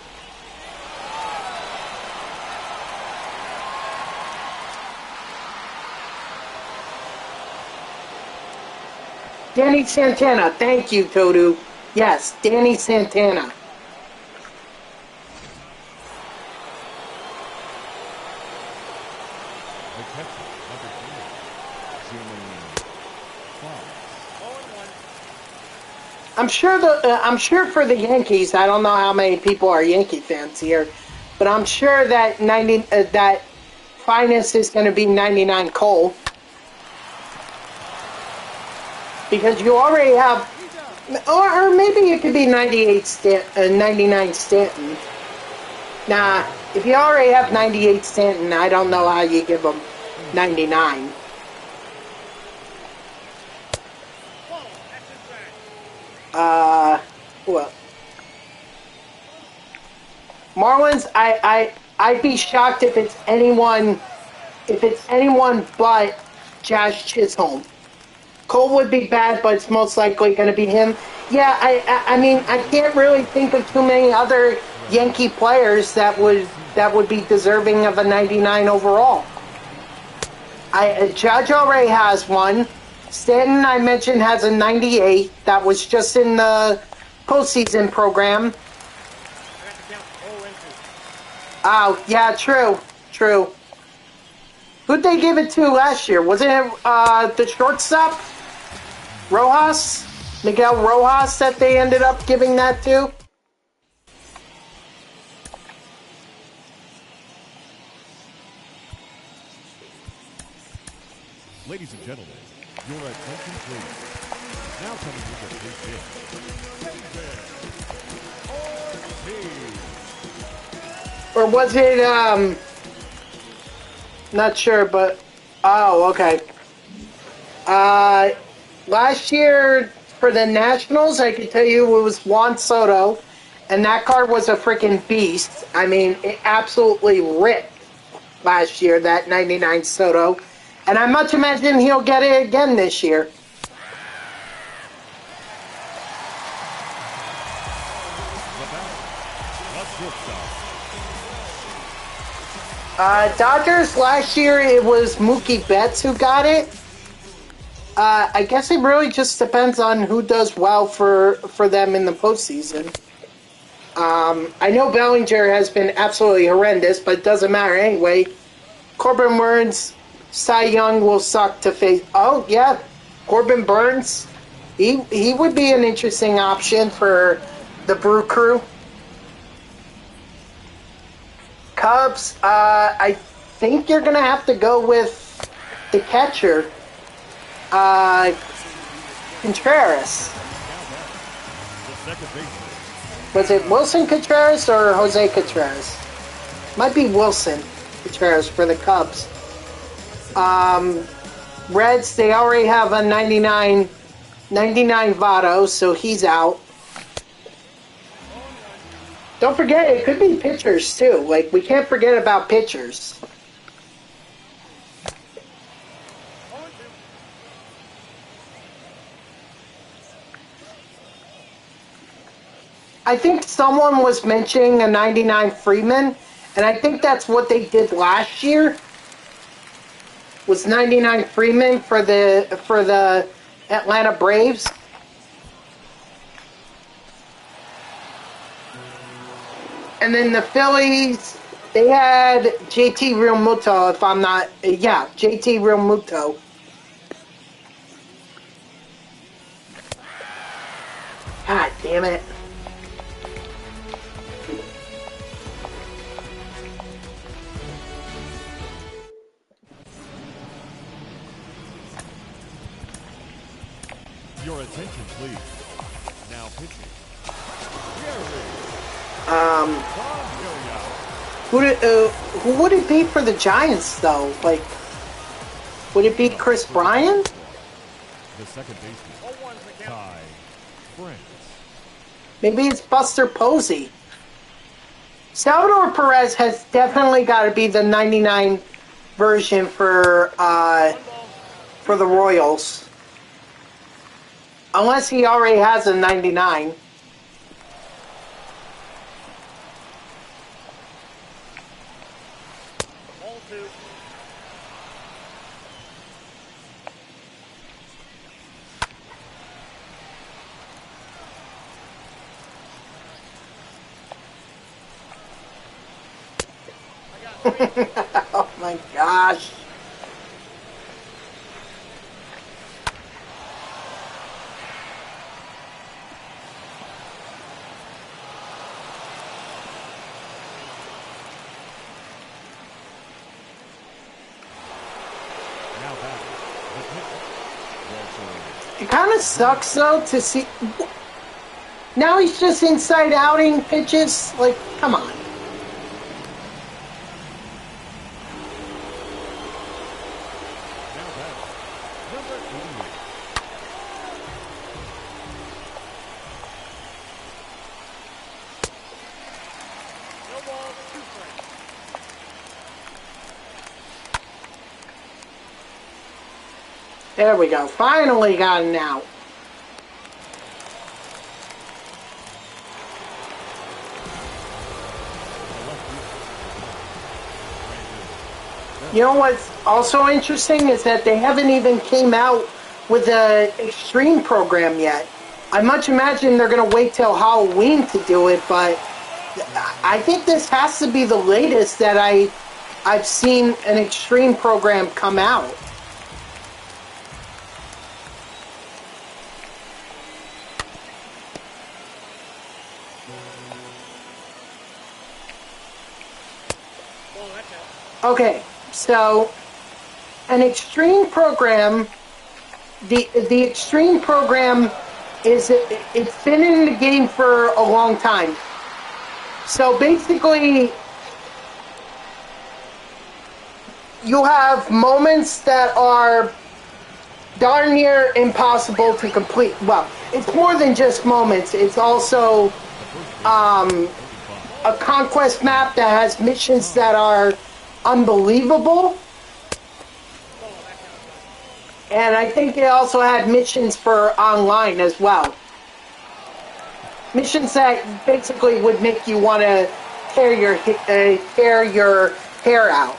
A: Danny Santana. Thank you, Todu. Yes, Danny Santana. I'm sure for the Yankees, I don't know how many people are Yankee fans here, but I'm sure that that finest is going to be 99 Cole. Because you already have, or maybe it could be 99 Stanton. Nah, if you already have 98 Stanton, I don't know how you give them 99. Well, Marlins, I'd be shocked if it's anyone but Josh Chisholm. Cole would be bad, but it's most likely going to be him. Yeah, I mean, I can't really think of too many other Yankee players that would be deserving of a 99 overall. Judge already has one. Stanton, I mentioned, has a 98. That was just in the postseason program. Oh, yeah, true. Who'd they give it to last year? Wasn't it the shortstop? Rojas? Miguel Rojas that they ended up giving that to?
B: Ladies and gentlemen, your attention please. Now coming to the big hit.
A: Or was it, not sure, but, oh, okay. Last year for the Nationals, I can tell you it was Juan Soto, and that card was a freaking beast. I mean, it absolutely ripped last year, that 99 Soto. And I much imagine he'll get it again this year. Dodgers, last year it was Mookie Betts who got it. I guess it really just depends on who does well for them in the postseason. I know Bellinger has been absolutely horrendous, but it doesn't matter anyway. Corbin Burns, Cy Young will suck to face. Oh, yeah, Corbin Burns. He would be an interesting option for the Brew Crew. Cubs, I think you're going to have to go with the catcher, Contreras. Was it Wilson Contreras or Jose Contreras? Might be Wilson Contreras for the Cubs. Reds, they already have a 99 Votto, so he's out. Don't forget, it could be pitchers too. Like, we can't forget about pitchers. I think someone was mentioning a 99 Freeman, and I think that's what they did last year. Was 99 Freeman for the Atlanta Braves. And then the Phillies, they had JT Realmuto, if I'm not, yeah, JT Realmuto. God damn it.
B: Your attention, please. Now pitching.
A: Who would it be for the Giants, though? Like, would it be Chris Bryan?
B: The second baseman, Ty France.
A: Maybe it's Buster Posey. Salvador Perez has definitely got to be the 99 version for the Royals. Unless he already has a 99. Oh my gosh. It kind of sucks though to see. Now he's just inside outing pitches. Like, come on. There we go. Finally got an out. You know what's also interesting is that they haven't even came out with an extreme program yet. I much imagine they're going to wait till Halloween to do it, but I think this has to be the latest that I've seen an extreme program come out. Okay, so an extreme program, the extreme program it's been in the game for a long time. So basically, you have moments that are darn near impossible to complete. Well, it's more than just moments. It's also a conquest map that has missions that are unbelievable. And I think they also had missions for online as well. Missions that basically would make you want to tear your hair out.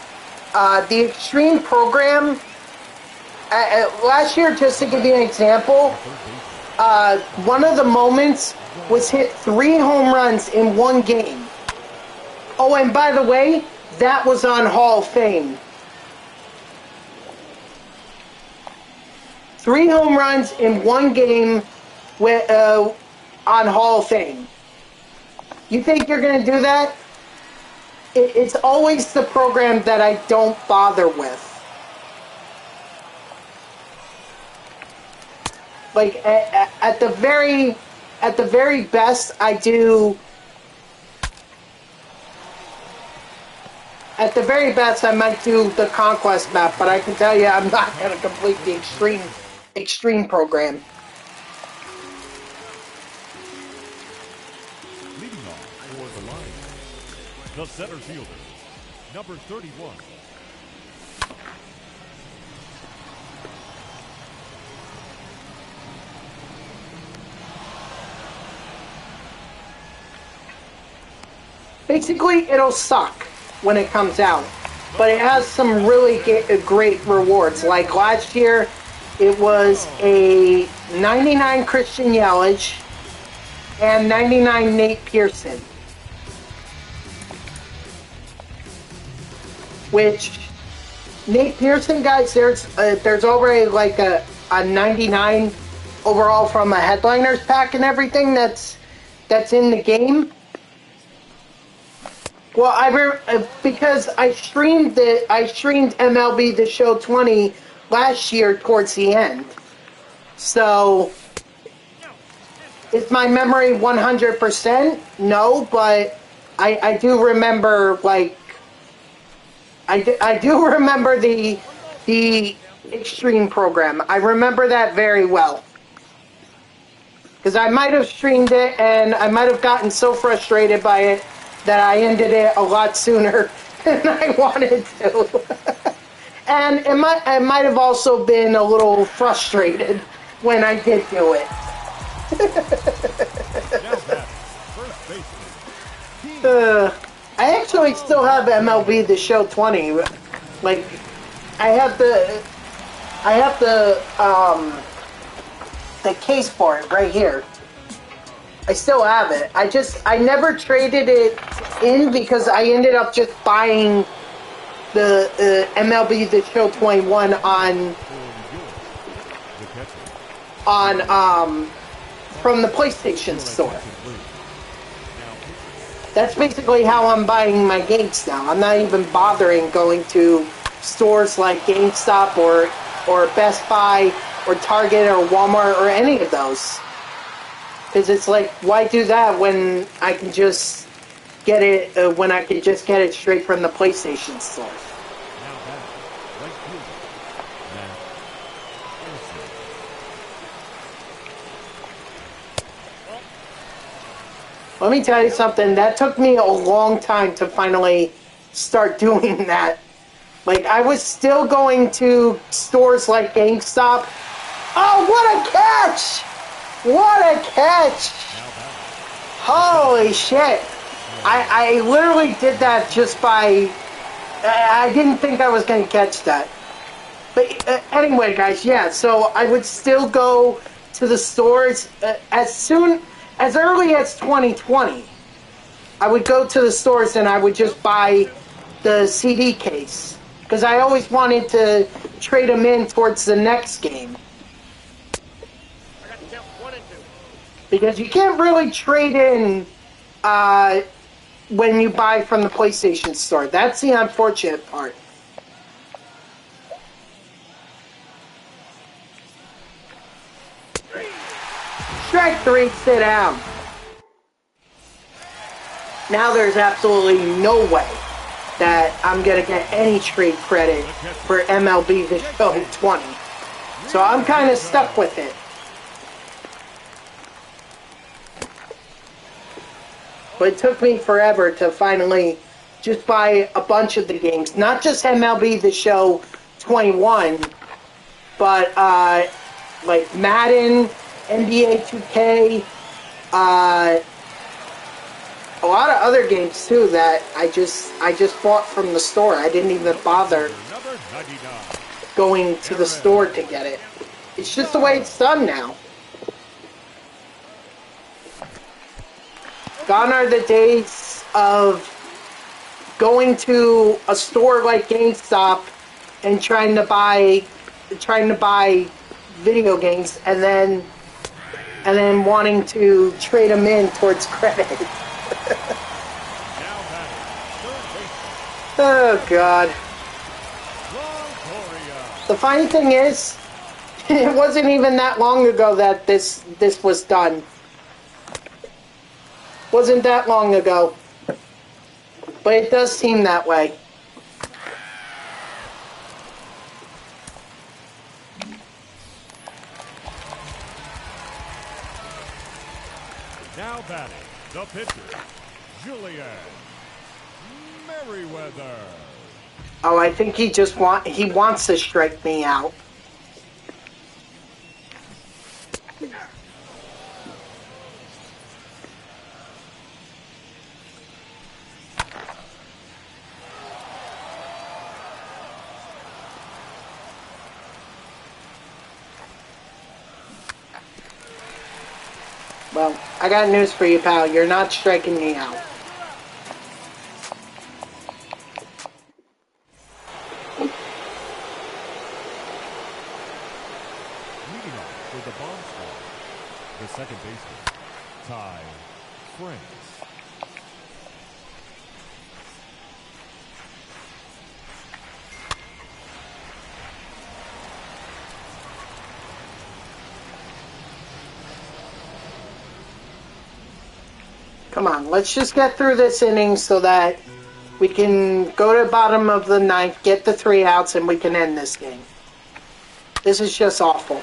A: The extreme program, last year, just to give you an example, one of the moments was hit 3 home runs in one game. Oh, and by the way, that was on Hall of Fame. 3 home runs in one game with, on Hall of Fame. You think you're going to do that? It's always the program that I don't bother with. Like at the very best, I do. At the very best, I might do the conquest map, but I can tell you, I'm not going to complete the extreme program.
B: Leading off for the Lions, the center fielder, number 31.
A: basically, it'll suck when it comes out. But it has some really great rewards. Like last year, it was a 99 Christian Yelich and 99 Nate Pearson. Which, Nate Pearson, guys, there's already like a 99 overall from a headliners pack and everything that's in the game. Well, because I streamed MLB The Show 20 last year towards the end. So, is my memory 100%? No, but I do remember, like, I do remember the Extreme program. I remember that very well. Because I might have streamed it and I might have gotten so frustrated by it that I ended it a lot sooner than I wanted to. And I might have also been a little frustrated when I did do it. I actually still have MLB The Show 20. Like, I have the case for it right here. I still have it. I never traded it in because I ended up just buying the MLB The Show 21 on from the PlayStation Store. That's basically how I'm buying my games now. I'm not even bothering going to stores like GameStop or Best Buy or Target or Walmart or any of those. Because it's like, why do that when I can just get it straight from the PlayStation Store? Let me tell you something, that took me a long time to finally start doing that. Like, I was still going to stores like GameStop. Oh, what a catch! What a catch! Holy shit! I literally did that just by... I didn't think I was going to catch that. But anyway, guys, yeah, so I would still go to the stores as early as 2020. I would go to the stores and I would just buy the CD case. Because I always wanted to trade them in towards the next game. Because you can't really trade in when you buy from the PlayStation Store. That's the unfortunate part. Strike 3, sit down. Now there's absolutely no way that I'm going to get any trade credit for MLB The Show 20. So I'm kind of stuck with it. But it took me forever to finally just buy a bunch of the games. Not just MLB The Show 21, but like Madden, NBA 2K, a lot of other games too that I just bought from the store. I didn't even bother going to the store to get it. It's just the way it's done now. Gone are the days of going to a store like GameStop and trying to buy video games and then wanting to trade them in towards credit. Oh God. The funny thing is, it wasn't even that long ago that this was done. Wasn't that long ago. But it does seem that way.
B: Now batting, the pitcher, Julian Merriweather.
A: Oh, I think he wants to strike me out. Well, I got news for you, pal. You're not striking me out.
B: Leading off with the bomb squad, the second baseman, Ty France.
A: Come on, let's just get through this inning so that we can go to the bottom of the ninth, get the 3 outs, and we can end this game. This is just awful.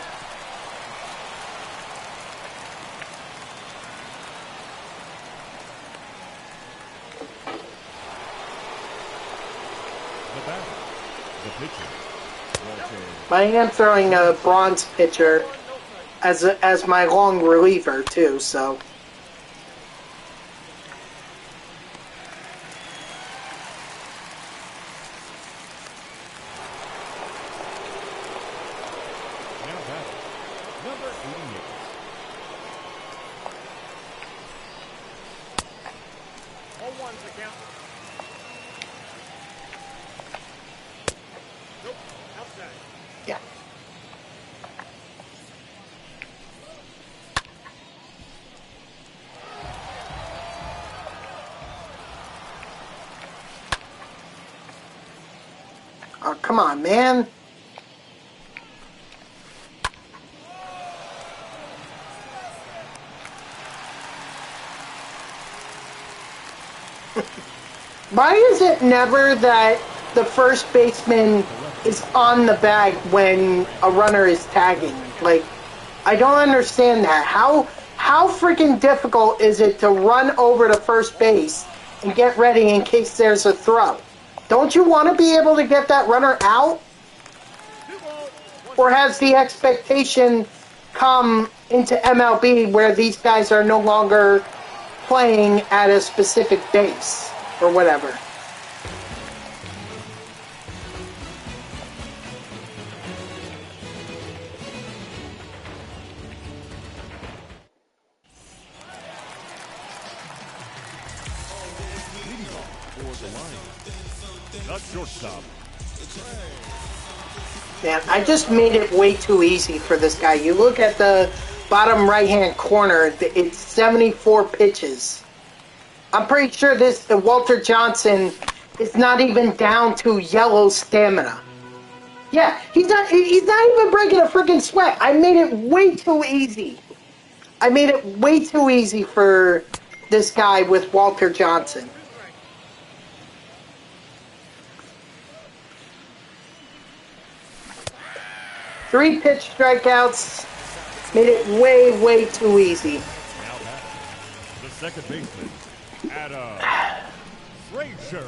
B: The batter, the pitcher, Walter.
A: I am throwing a bronze pitcher as my long reliever, too, so...
B: Now batting, number 88.
A: Yeah. Oh, come on, man. Why is it never that the first baseman is on the bag when a runner is tagging? Like, I don't understand that. How freaking difficult is it to run over to first base and get ready in case there's a throw? Don't you want to be able to get that runner out? Or has the expectation come into MLB where these guys are no longer playing at a specific base or whatever?
B: Leading off for the Lions, the shortstop.
A: Man, I just made it way too easy for this guy. You look at the bottom right-hand corner, it's 74 pitches. I'm pretty sure this Walter Johnson is not even down to yellow stamina. Yeah, he's not even breaking a freaking sweat. I made it way too easy. I made it way too easy for this guy with Walter Johnson. Three pitch strikeouts made it way, way too easy.
B: Now batting, the second baseman, Adam Frazier.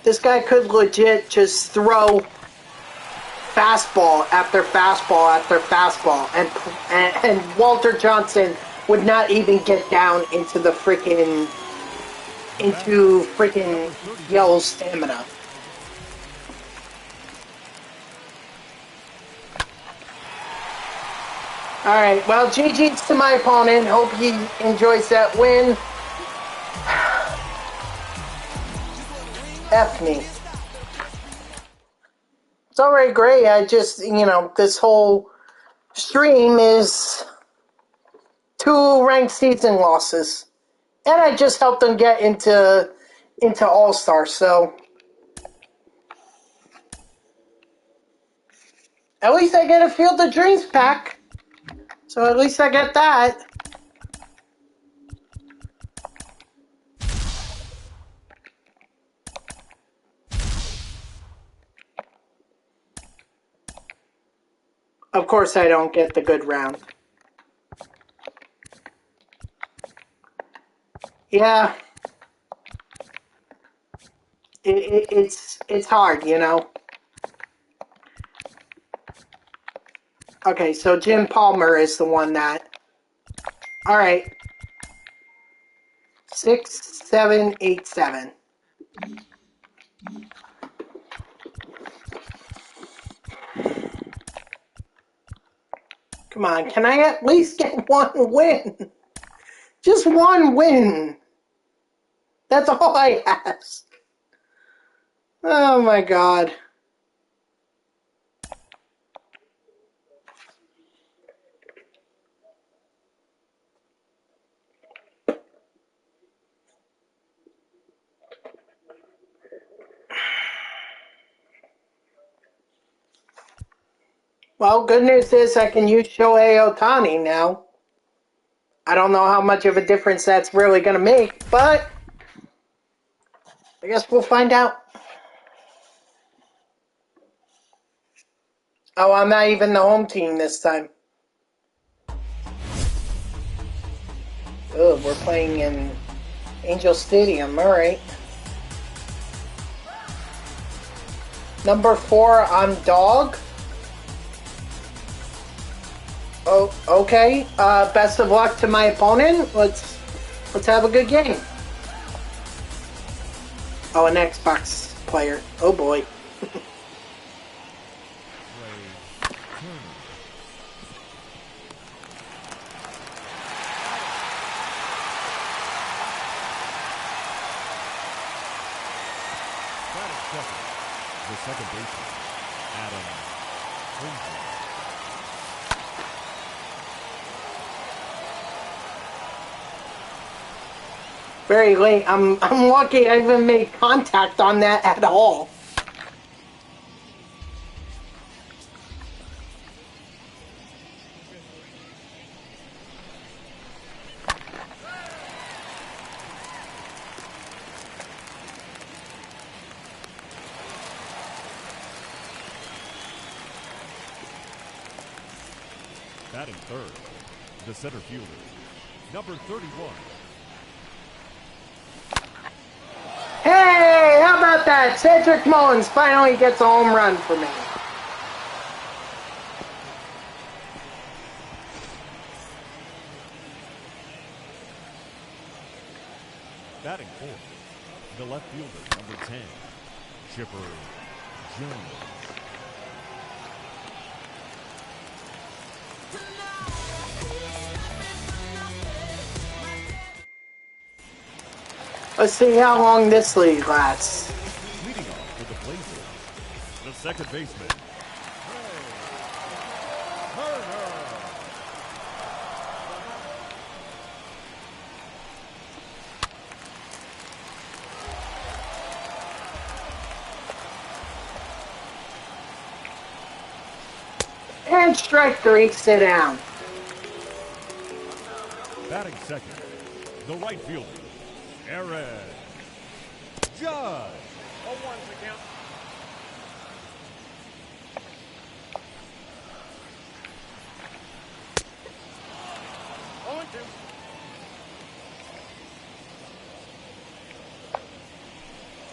A: This guy could legit just throw fastball after fastball after fastball, and Walter Johnson would not even get down into the freaking yellow stamina. Alright, well, GG's to my opponent. Hope he enjoys that win. F me. It's alright, great. I just, this whole stream is 2 ranked season losses. And I just helped them get into All-Star, so at least I get a Field of Dreams pack. So at least I get that. Of course I don't get the good round. Yeah. It's hard, Okay, so Jim Palmer is the one that... Alright. 6787. Come on, can I at least get one win? Just one win. That's all I ask. Oh my god. Well, good news is I can use Shohei Ohtani now. I don't know how much of a difference that's really going to make, but I guess we'll find out. Oh, I'm not even the home team this time. Oh, we're playing in Angel Stadium. All right. Number 4, I'm dog. Oh, okay. Best of luck to my opponent. Let's have a good game. Oh, an Xbox player. Oh boy.
B: The second baseman, Adam Pearson.
A: Very late. I'm lucky I even made contact on that at all.
B: Batting third, the center fielder, number 31.
A: Hey, how about that? Cedric Mullins finally gets a home run for me.
B: Batting fourth, the left fielder, number 10, Chipper Jones.
A: Let's see how long this league lasts.
B: Leading off with the Blazers, the second baseman,
A: And strike 3, sit down.
B: batting second, the right fielder, Aaron Judge. 0-1 to count.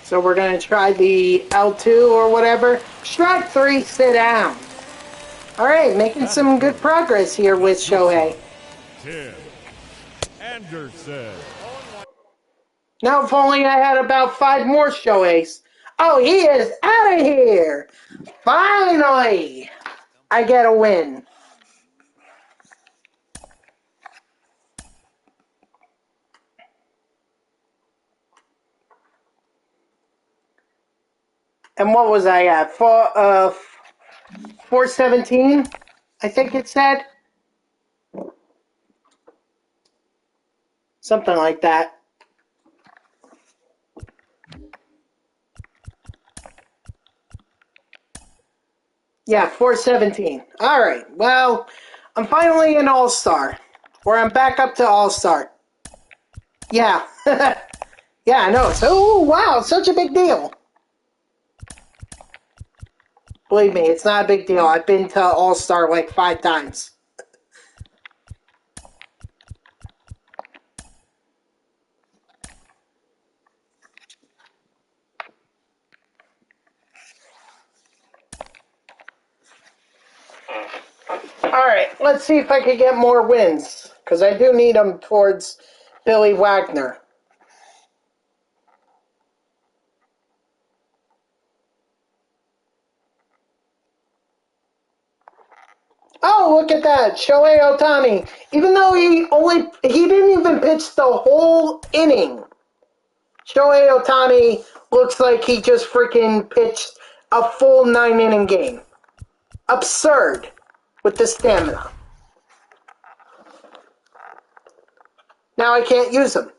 A: So we're going to try the L2 or whatever. Strike 3, sit down. All right, making some good progress here with Shohei.
B: Tim Anderson.
A: Now, if only I had about 5 more Shoheis. Oh, he is out of here. Finally, I get a win. And what was I at? 417, I think it said. Something like that. Yeah, 417. All right. Well, I'm finally an all-star. Or I'm back up to all-star. Yeah. Yeah, I know. Oh, wow. Such a big deal. Believe me, it's not a big deal. I've been to all-star like 5 times. Let's see if I can get more wins, because I do need them towards Billy Wagner. Oh, look at that. Shohei Ohtani. Even though he didn't even pitch the whole inning. Shohei Ohtani looks like he just freaking pitched a full 9-inning game. Absurd with the stamina. Now I can't use him.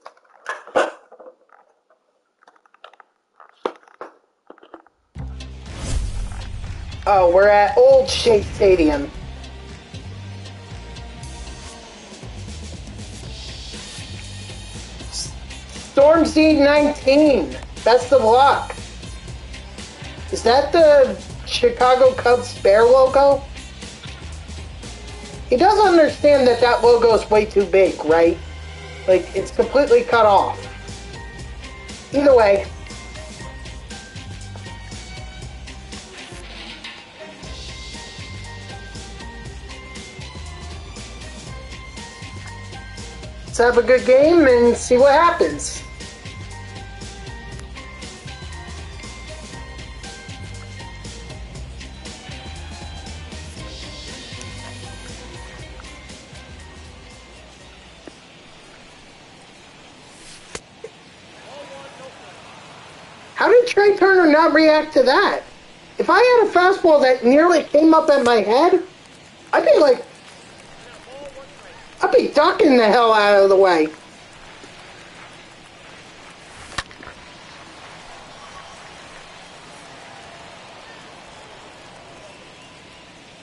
A: Oh, we're at Old Shea Stadium. Stormzy 19. Best of luck. Is that the Chicago Cubs bear logo? He does understand that that logo is way too big, right? Like, it's completely cut off. Either way. Let's have a good game and see what happens. How did Trey Turner not react to that? If I had a fastball that nearly came up at my head, I'd be ducking the hell out of the way.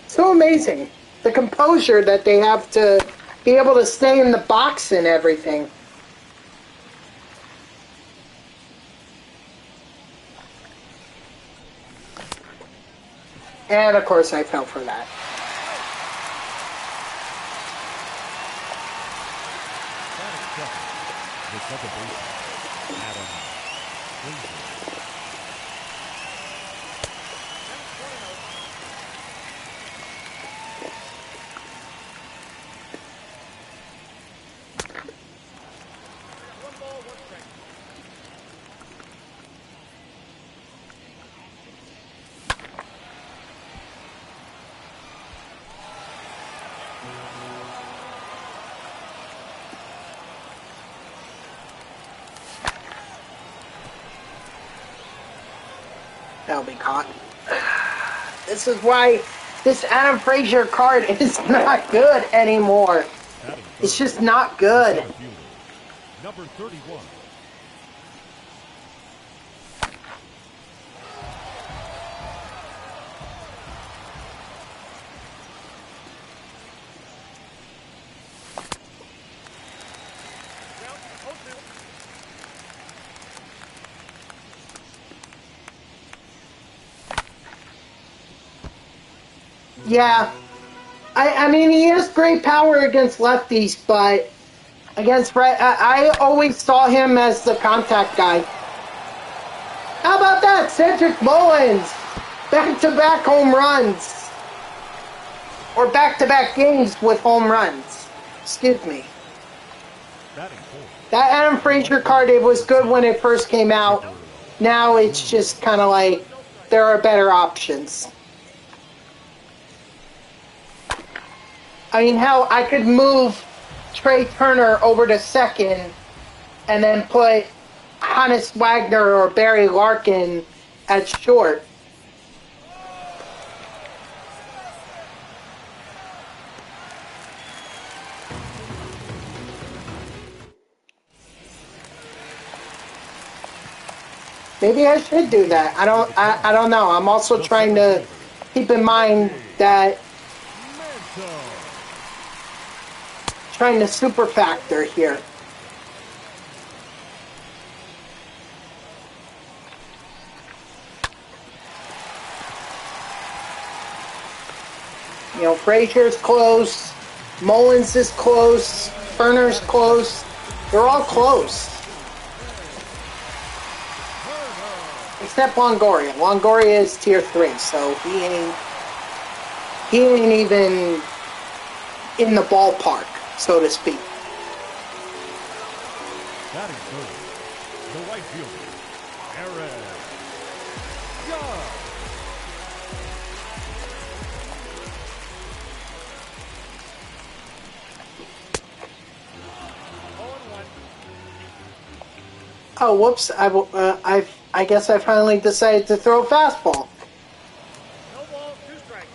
A: So amazing. The composure that they have to be able to stay in the box and everything. And of course I fell for that.
B: The second baseman, Adam Frazier.
A: That'll be caught. This is why this Adam Frazier card is not good anymore. It's just not good.
B: Number 31.
A: Yeah. I mean, he has great power against lefties, but against I always saw him as the contact guy. How about that? Cedric Mullins. Back-to-back home runs. Or back-to-back games with home runs. Excuse me. That Adam Frazier card, it was good when it first came out. Now it's just kind of like there are better options. I mean, hell, I could move Trey Turner over to second and then put Hannes Wagner or Barry Larkin at short. Maybe I should do that. I don't know. I'm also trying to keep in mind that trying to super factor here. You know, Frazier's close, Mullins is close, Turner's close. They're all close. Except Longoria. Longoria is tier 3, so he ain't even in the ballpark, so to speak.
B: Batting third, the right fielder, Aaron Judge.
A: Oh, whoops! I guess I finally decided to throw a fastball.
C: No ball, 2 strikes.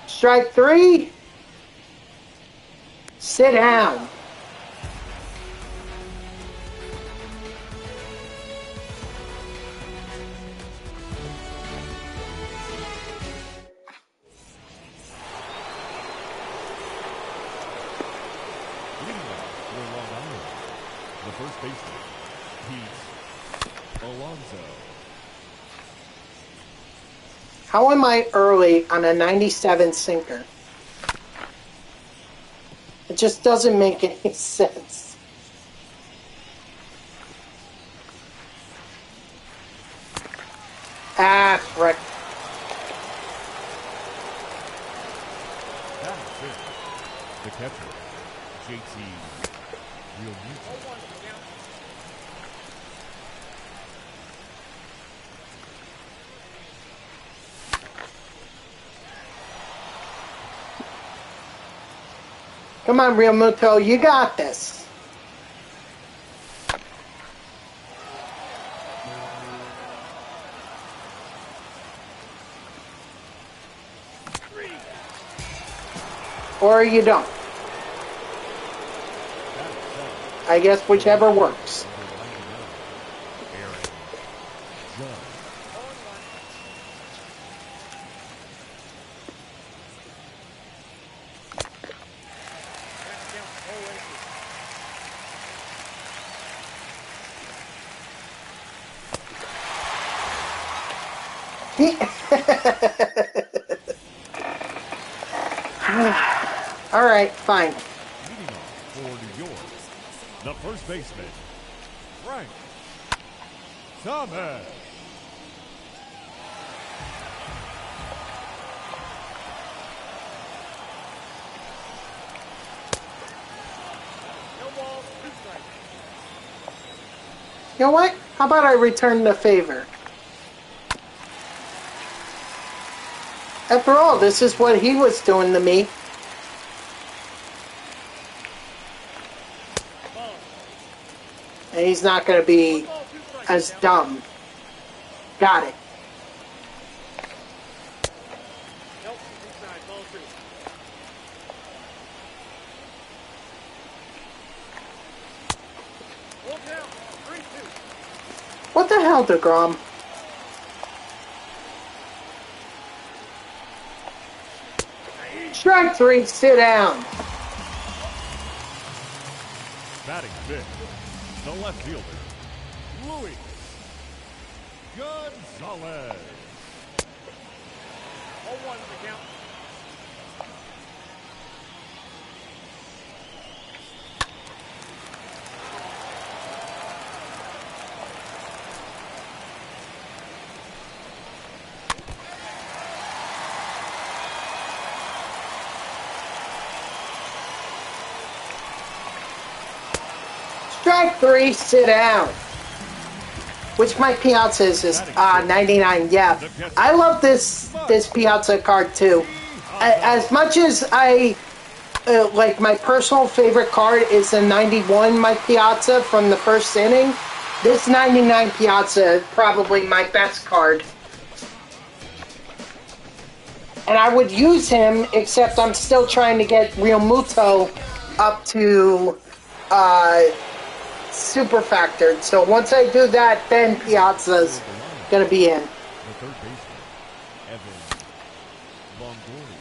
A: Strike 3. Sit down.
B: Leading off for Long Island, the first baseman, Pete Alonso.
A: How am I early on a 97 sinker? It just doesn't make any sense. Ah, frick.
B: Batting fifth, the catcher, JT Realmuto.
A: Come on, Real Muto, you got this. Or you don't. I guess whichever works.
B: Aaron Judge.
A: All right, fine.
B: Leading off for New York, the first baseman, Frank Thomas.
C: No ball, 2 strikes.
A: You know what? How about I return the favor? After all, this is what he was doing to me.
C: Ball.
A: And he's not going to be
C: 1 ball, 2 strikes.
A: as dumb. Got it.
C: Nope, inside, ball 2. Full count, 3-2.
A: What the hell, DeGrom? Strike 3, sit down.
B: Batting fifth, the left fielder, Luis Gonzalez.
C: 0-1 the count.
A: Strike 3, sit down. Which my Piazza is 99. Yeah, I love this Piazza card too. As much as I like, my personal favorite card is the 91 my Piazza from the first inning. This 99 Piazza is probably my best card. And I would use him, except I'm still trying to get Real Muto up to super factored. So once I do that, then Piazza's gonna be in.
B: The third baseman, Evan Longoria.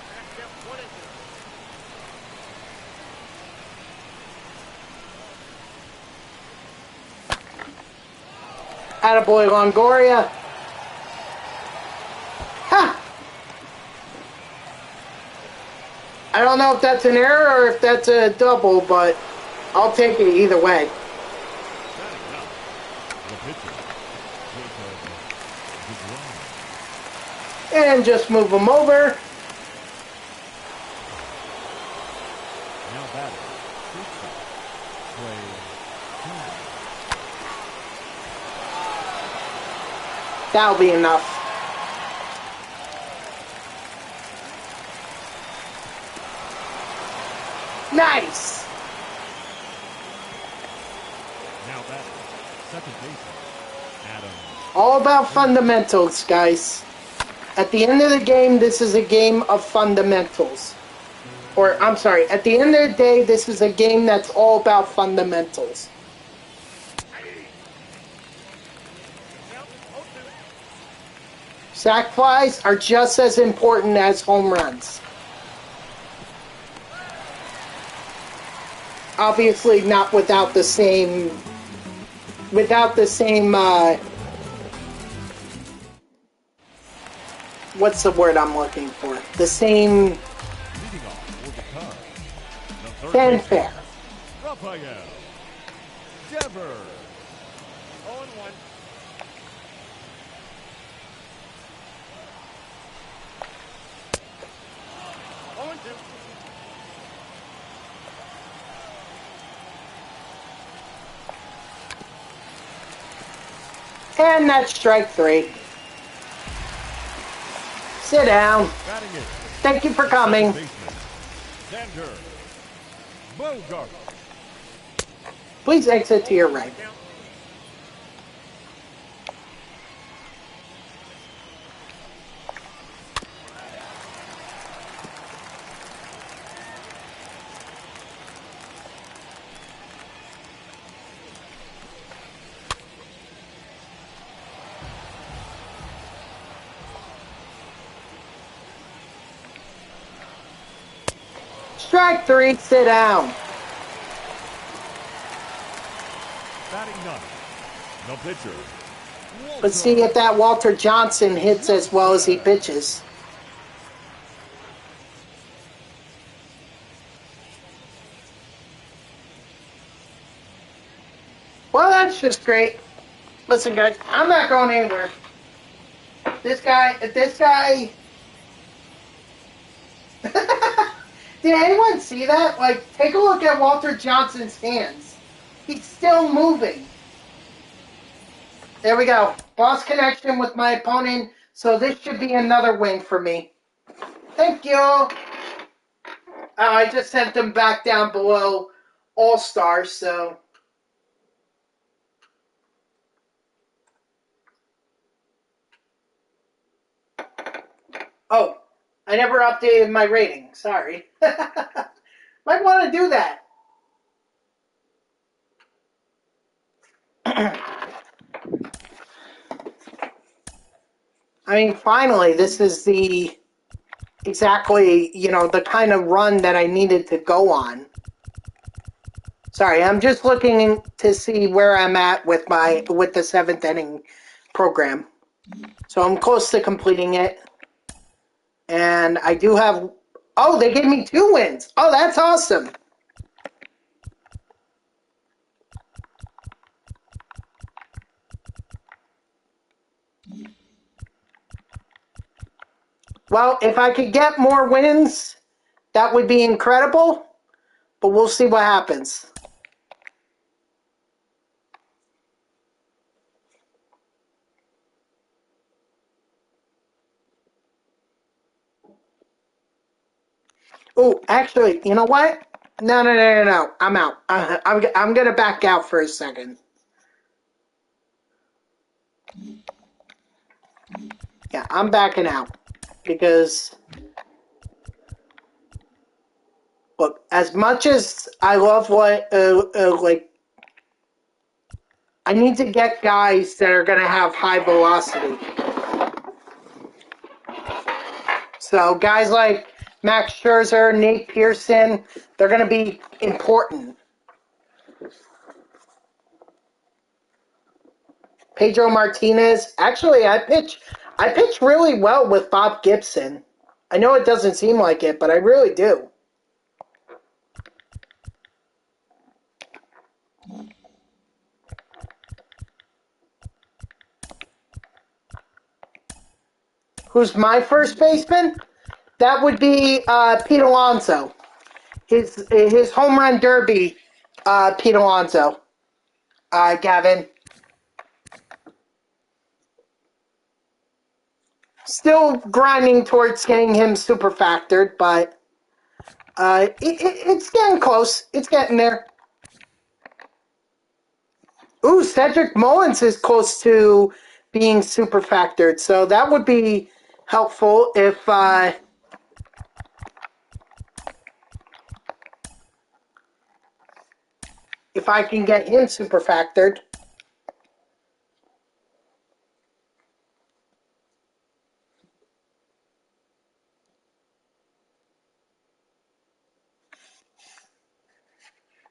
C: Back 1-2.
A: Attaboy Longoria. Ha! I don't know if that's an error or if that's a double, but I'll take it either way.
B: Batting up, the pitcher, Jacob DeGrom.
A: And just move him over.
B: Now batting, pitcher, Trey Turner.
A: That'll be enough. Nice.
B: Now batting, second baseman, Adam.
A: All about fundamentals, guys. At the end of the game, this is a game of fundamentals. Or, I'm sorry, at the end of the day, this is a game that's all about fundamentals. Sac flies are just as important as home runs. Obviously not without the same, what's the word I'm looking for? The same
B: Leading off for the Cubs, the third
A: fanfare.
B: baseman, Rafael Devers.
C: 0-1.
A: And that's strike 3. Sit down.
B: Batting it,
A: Thank you for coming.
B: second baseman, Xander Bogart.
A: Please exit to your right. Strike 3, sit down.
B: Batting ninth, the pitcher,
A: Let's see if that Walter Johnson hits as well as he pitches. Well, that's just great. Listen, guys, I'm not going anywhere. This guy. Did anyone see that? Like, take a look at Walter Johnson's hands. He's still moving. There we go. Lost connection with my opponent, so this should be another win for me. Thank you. I just sent them back down below All-Stars, so... Oh, I never updated my rating. Sorry. Might want to do that. I mean, finally, this is the exactly, the kind of run that I needed to go on. Sorry, I'm just looking to see where I'm at with the 7th inning program. So I'm close to completing it. And I do have... Oh, they gave me 2 wins. Oh, that's awesome. Well, if I could get more wins, that would be incredible. But we'll see what happens. Oh, actually, you know what? No. I'm out. I'm going to back out for a second. Yeah, I'm backing out. Because, look, as much as I love I need to get guys that are going to have high velocity. So guys like Max Scherzer, Nate Pearson, they're going to be important. Pedro Martinez. Actually, I pitch really well with Bob Gibson. I know it doesn't seem like it, but I really do. Who's my first baseman? That would be Pete Alonso. His home run derby, Pete Alonso. Gavin. Still grinding towards getting him super factored, but it's getting close. It's getting there. Ooh, Cedric Mullins is close to being super factored, so that would be helpful if I can get him super factored.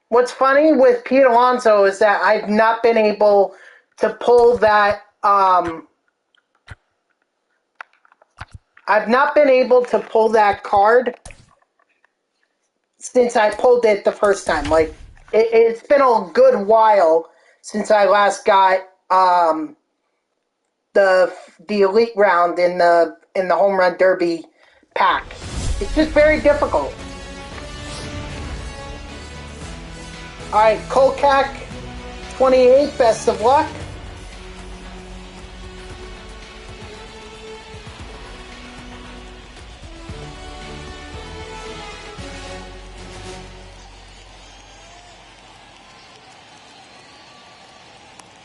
A: What's funny with Pete Alonso is that I've not been able to pull that. I've not been able to pull that card since I pulled it the first time. Like it's been a good while since I last got the elite round in the home run derby pack. It's just very difficult. All right, Kolkak, 28. Best of luck.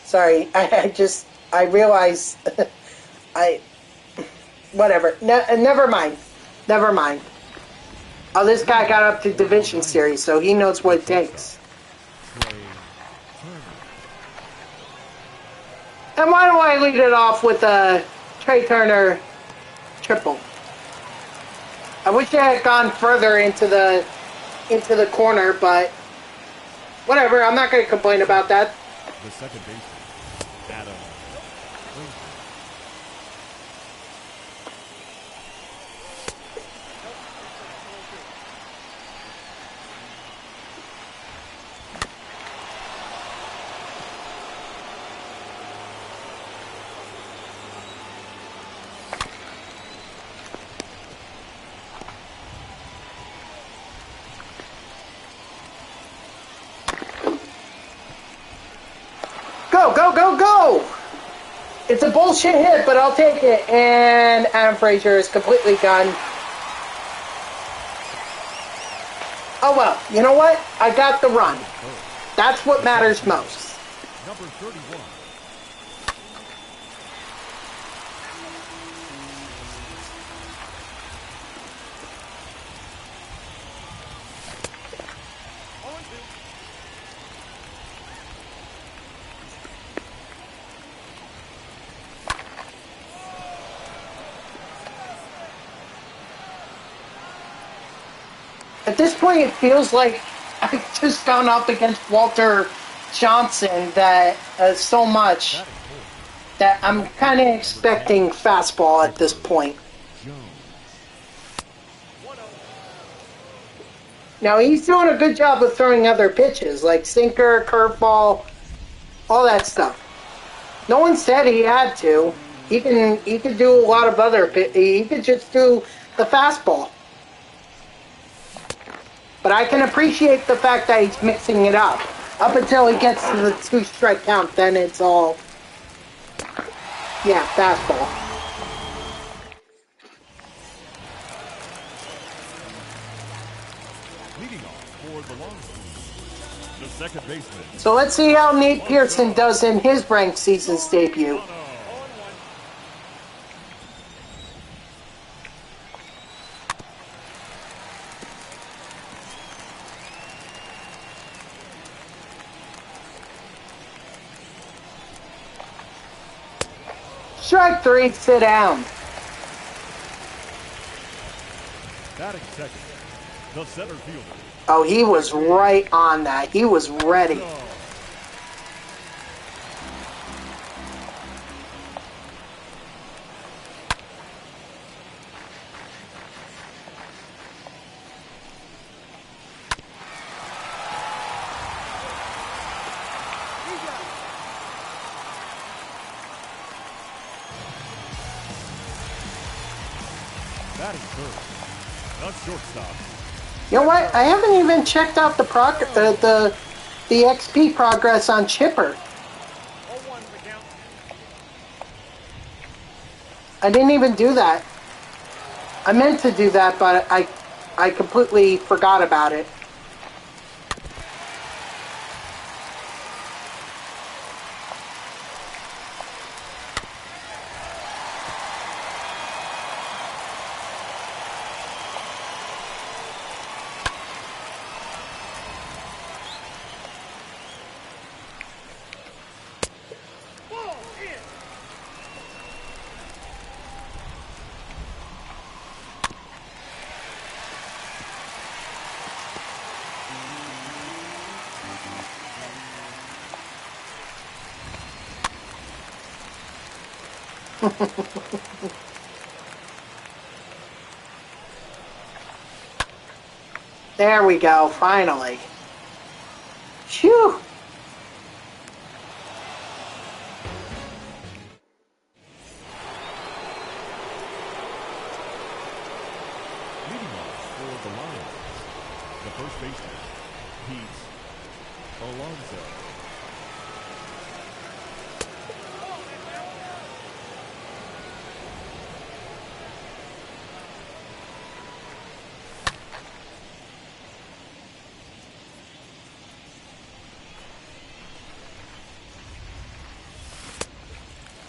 A: Sorry, I realized, whatever. Never mind. Oh, this guy got up to Division Series, so he knows what it takes. And why don't I lead it off with a Trey Turner triple? I wish I had gone further into the corner, but whatever. I'm not going to complain about that.
B: The second baseman, Adam.
A: Go! It's a bullshit hit, but I'll take it. And Adam Frazier is completely done. Oh well, you know what? I got the run. That's what matters most.
B: Number 31.
A: At this point, it feels like I've just gone up against Walter Johnson that so much that I'm kind of expecting fastball at this point. Now, he's doing a good job of throwing other pitches, like sinker, curveball, all that stuff. No one said he had to. He could do a lot of other he could just do the fastball. But I can appreciate the fact that he's mixing it up. Up until he gets to the 2-strike count, then it's all, yeah, fastball.
B: Leading off for the long the second baseman.
A: So let's see how Nate Pearson does in his ranked season's debut. Strike 3, sit down.
B: Batting second, the center fielder.
A: Oh, he was right on that. He was ready.
B: Batting third, the shortstop.
A: You know what? I haven't even checked out the XP progress on Chipper.
C: 0-1 the count.
A: I didn't even do that. I meant to do that, but I completely forgot about it.
C: Ball in.
A: There we go, finally. Phew!
B: Leading off for the Lions, the first baseman, Pete Alonso.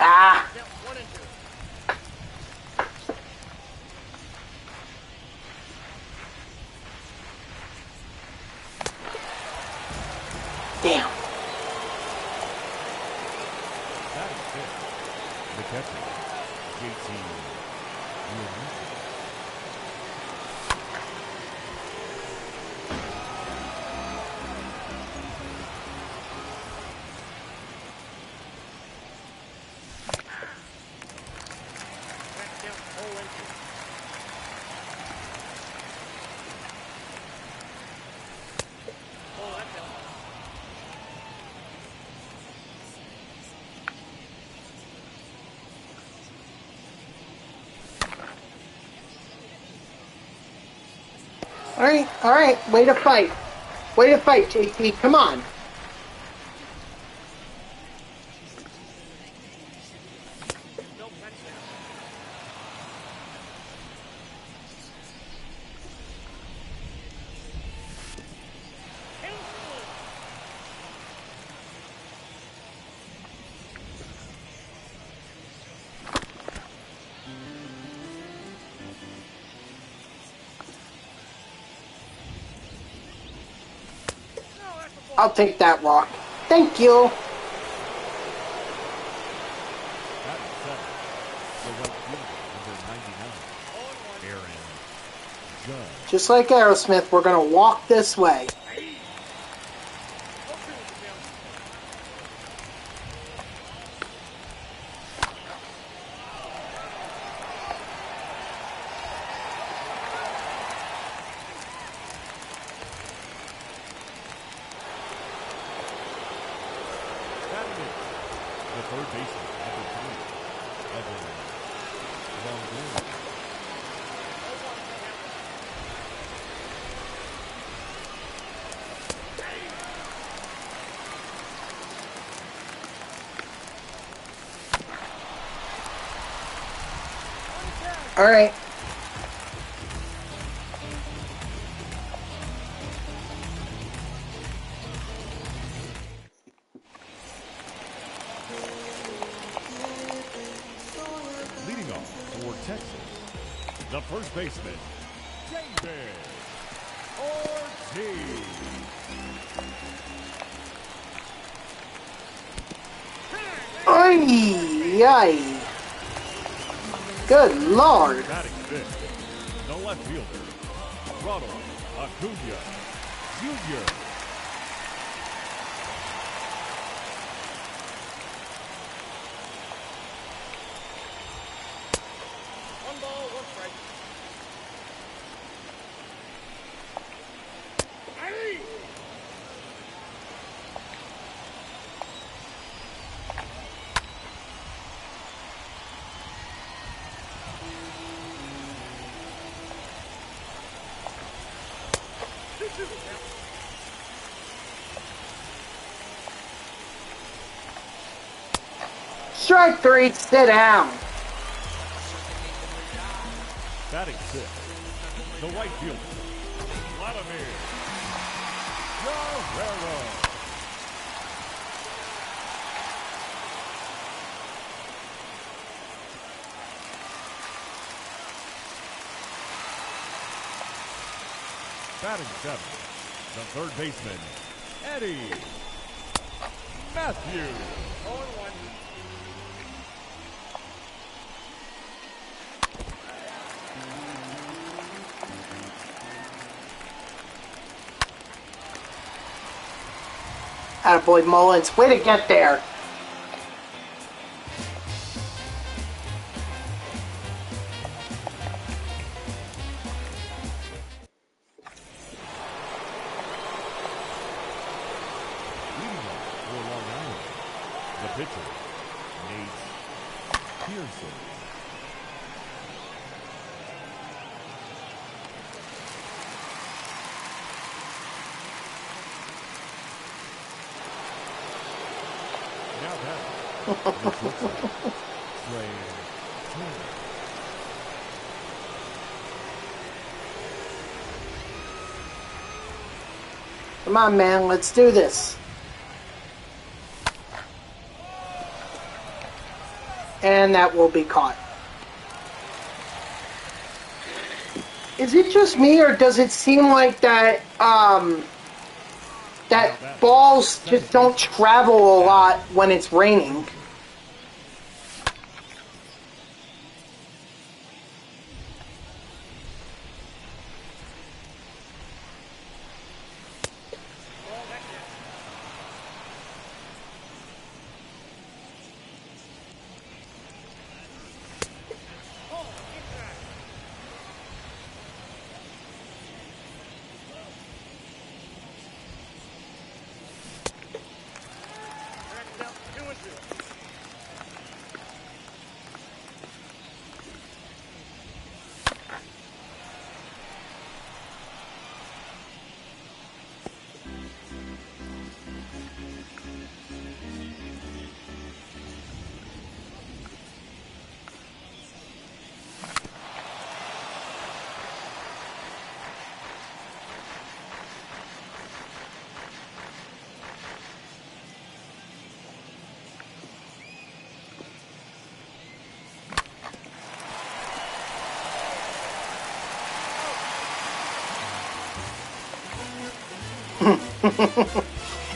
A: Ah!
C: Count 1-2.
A: Damn.
B: Batting fifth, the catcher, JT Realmuto.
C: That count 0-2. Oh, that count.
A: Alright, way to fight. Way to fight, JT, come on.
C: No touchdown.
A: I'll take that walk. Thank you.
B: Batting seventh, the right fielder, number 99, Aaron Judge.
A: Just like Aerosmith, we're gonna walk this way.
C: 0-2 the count.
B: Batting eighth, the third baseman, number 3, Evan Longoria.
C: 0-1 the count.
A: Alright.
B: Leading off for Texas, the first baseman, David Ortiz.
A: Ay, ay. Good Lord.
B: Batting fifth, the left fielder, Ronald Acuna Jr.
C: 1 ball, 1 strike. Hey!
A: Strike 3, sit down.
B: Batting sixth, the right fielder, Vladimir Guerrero. Batting seventh, the third baseman, Eddie Matthews.
C: 0-1.
A: Attaboy Mullins, way to get there.
B: Leading off for Long Island, the pitcher, Pearson. Now batting, the shortstop, Trey Turner.
A: Come on, man, let's do this. And that will be caught. Is it just me, or does it seem like that that balls just don't travel a lot when it's raining?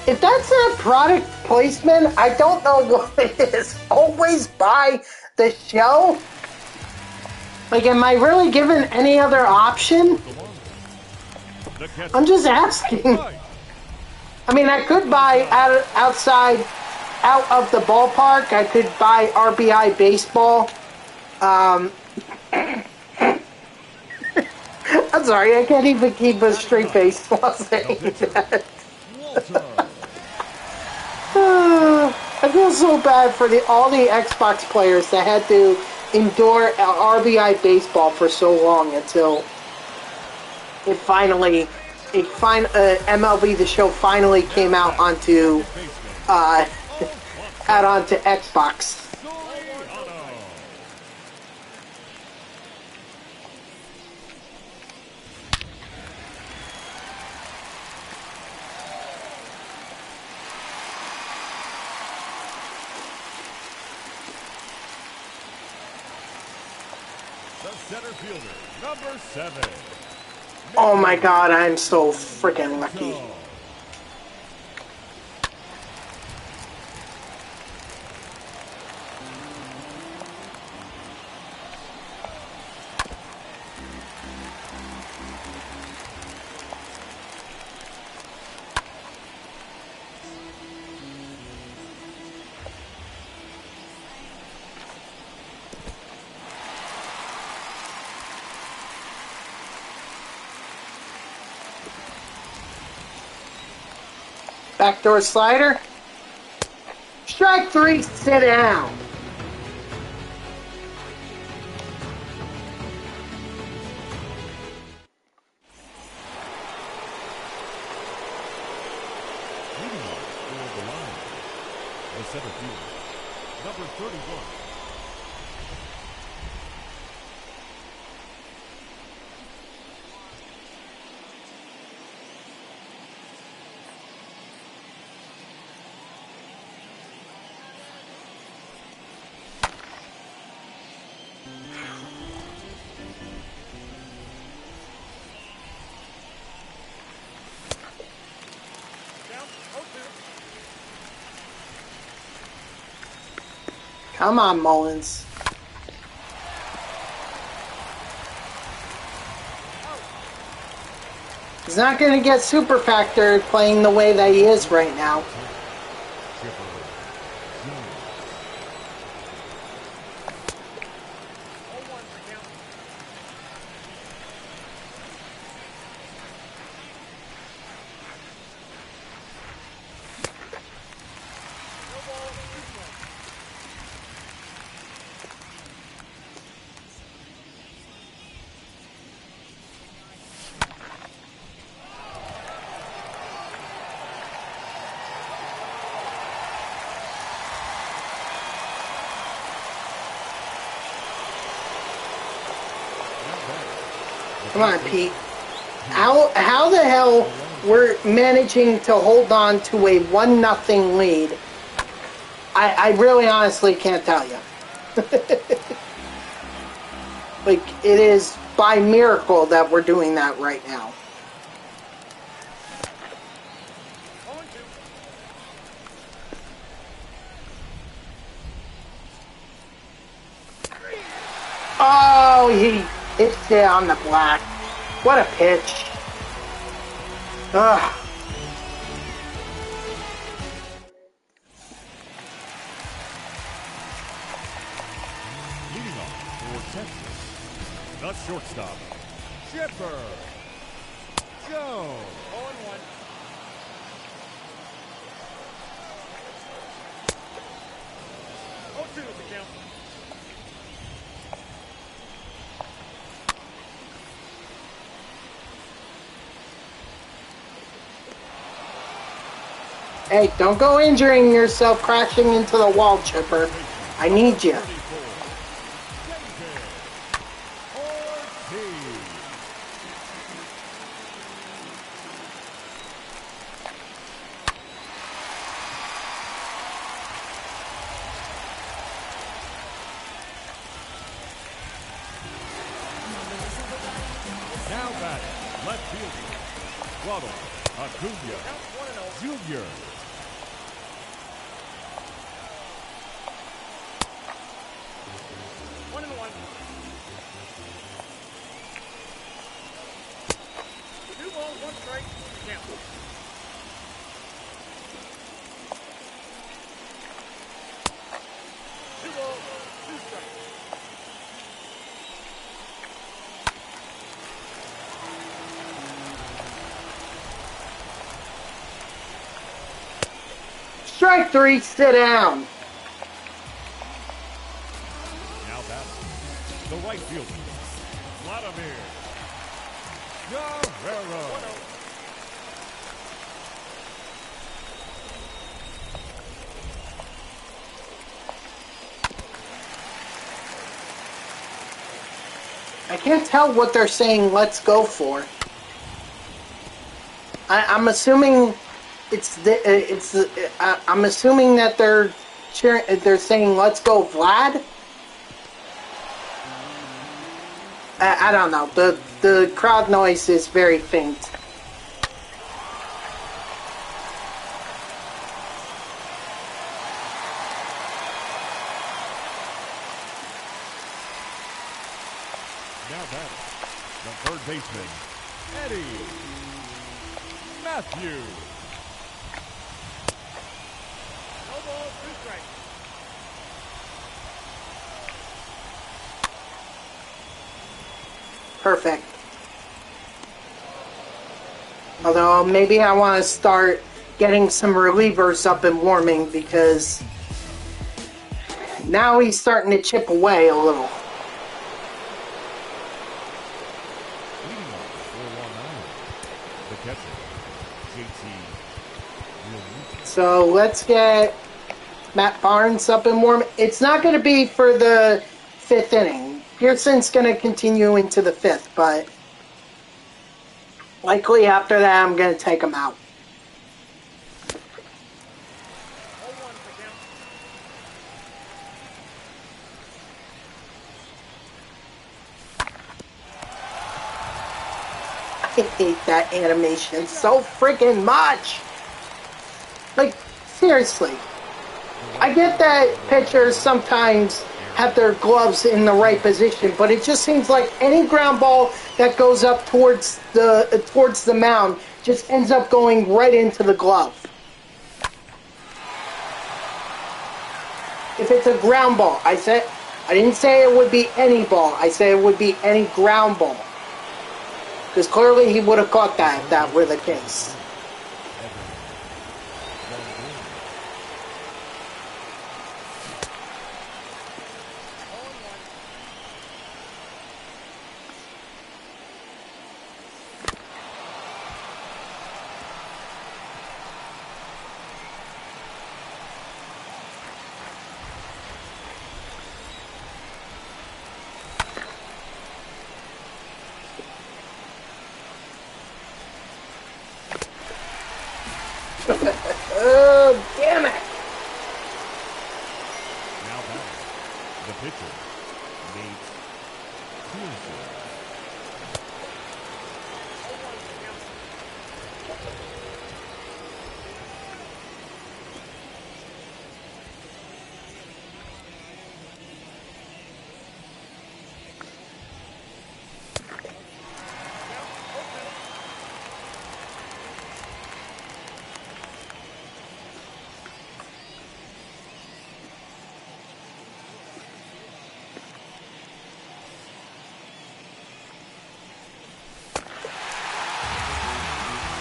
A: If that's not product placement, I don't know what it is. Always buy the show? Like, am I really given any other option? I'm just asking. I mean, I could buy outside, out of the ballpark. I could buy RBI baseball. I'm sorry, I can't even keep a straight face while saying that. I feel so bad for all the Xbox players that had to endure RBI baseball for so long until MLB The Show finally came out onto onto Xbox.
B: The center fielder, number 7.
A: Oh my god, I'm so freaking lucky. Backdoor slider. Strike 3, sit down.
B: Leading off for the line, the center fielder, number 31.
C: Down. 0-2.
A: Come on, Mullins. He's not going to get super factored playing the way that he is right now.
B: Chipper Jones.
C: 0-1 the count. No ball, 2 strikes.
A: Come on, Pete. How the hell we're managing to hold on to a 1-0 lead? I really honestly can't tell you. Like, it is by miracle that we're doing that right now.
C: 0-2.
A: Oh, he hits it on the black. What a pitch. Ugh.
B: Leading off for Texas, the shortstop, Chipper Jones.
C: 0-1. Oh, 2 is the count.
A: Hey, don't go injuring yourself crashing into the wall, Chipper. I need you.
B: 34, David Ortiz. Now batting, left fielder, Ronald Acuna
C: Count 1-0.
B: Jr.
C: 1-1. 2 balls, 1 strike. The count. Two balls, 2 strikes.
A: Strike 3, sit down.
B: Now batting, the right fielder, Vladimir Guerrero.
C: 1-0.
A: I can't tell what they're saying let's go for. I'm assuming I'm assuming that they're cheering, they're saying let's go Vlad. I don't know. The crowd noise is very faint.
B: Now batting, the third baseman, Eddie Matthews.
C: No balls, 2 strikes.
A: Perfect. Although maybe I want to start getting some relievers up and warming because now he's starting to chip away a little.
B: Leading off for Long Island, the catcher, JT
A: So let's get Matt Barnes up and warm. It's not going to be for the 5th inning. Pearson's going to continue into the 5th, but likely after that, I'm going to take him out. I hate that animation so freaking much. Like, seriously. I get that pitchers sometimes have their gloves in the right position, but it just seems like any ground ball that goes up towards the mound just ends up going right into the glove. If it's a ground ball, I didn't say it would be any ball. I said it would be any ground ball. Because clearly he would have caught that if that were the case. Oh, damn it!
B: Now back, the pitcher, Nate Pearson.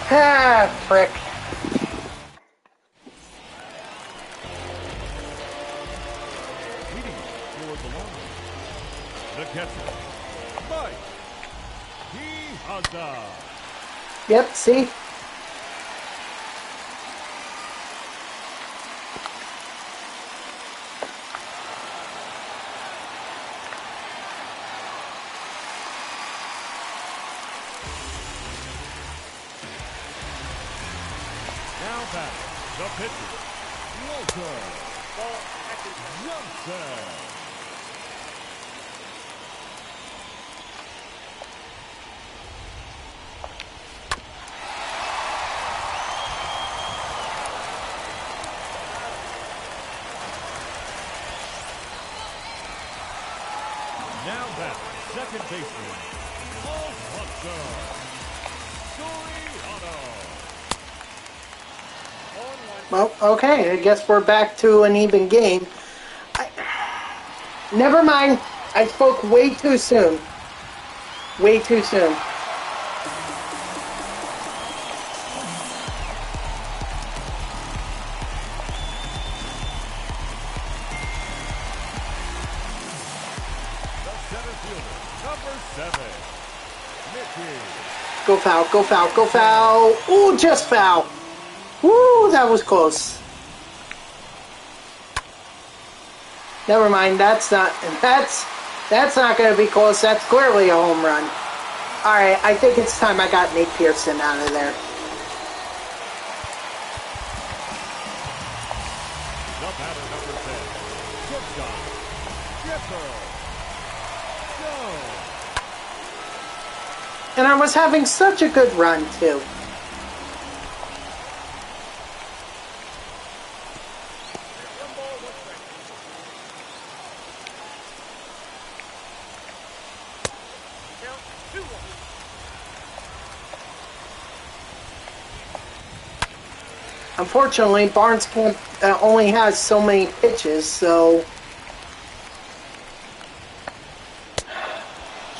A: Ah, frick.
B: Leading toward the line, the catcher, Mike Piazza.
A: Yep, see?
B: Now back, the pitcher, Walter Johnson. Now back, second baseman, Alfonso Soriano.
A: Well, okay, I guess we're back to an even game. Never mind, I spoke way too soon. Way too soon.
B: The center fielder, number 7, Mickey.
A: Go foul, go foul, go foul. Ooh, just foul. Woo, that was close. Never mind, that's not going to be close. That's clearly a home run. All right, I think it's time I got Nate Pearson out of there.
B: The batter, number 10, shortstop, Jeffer Jones.
A: And I was having such a good run, too. Unfortunately, Barnes can't only has so many pitches, so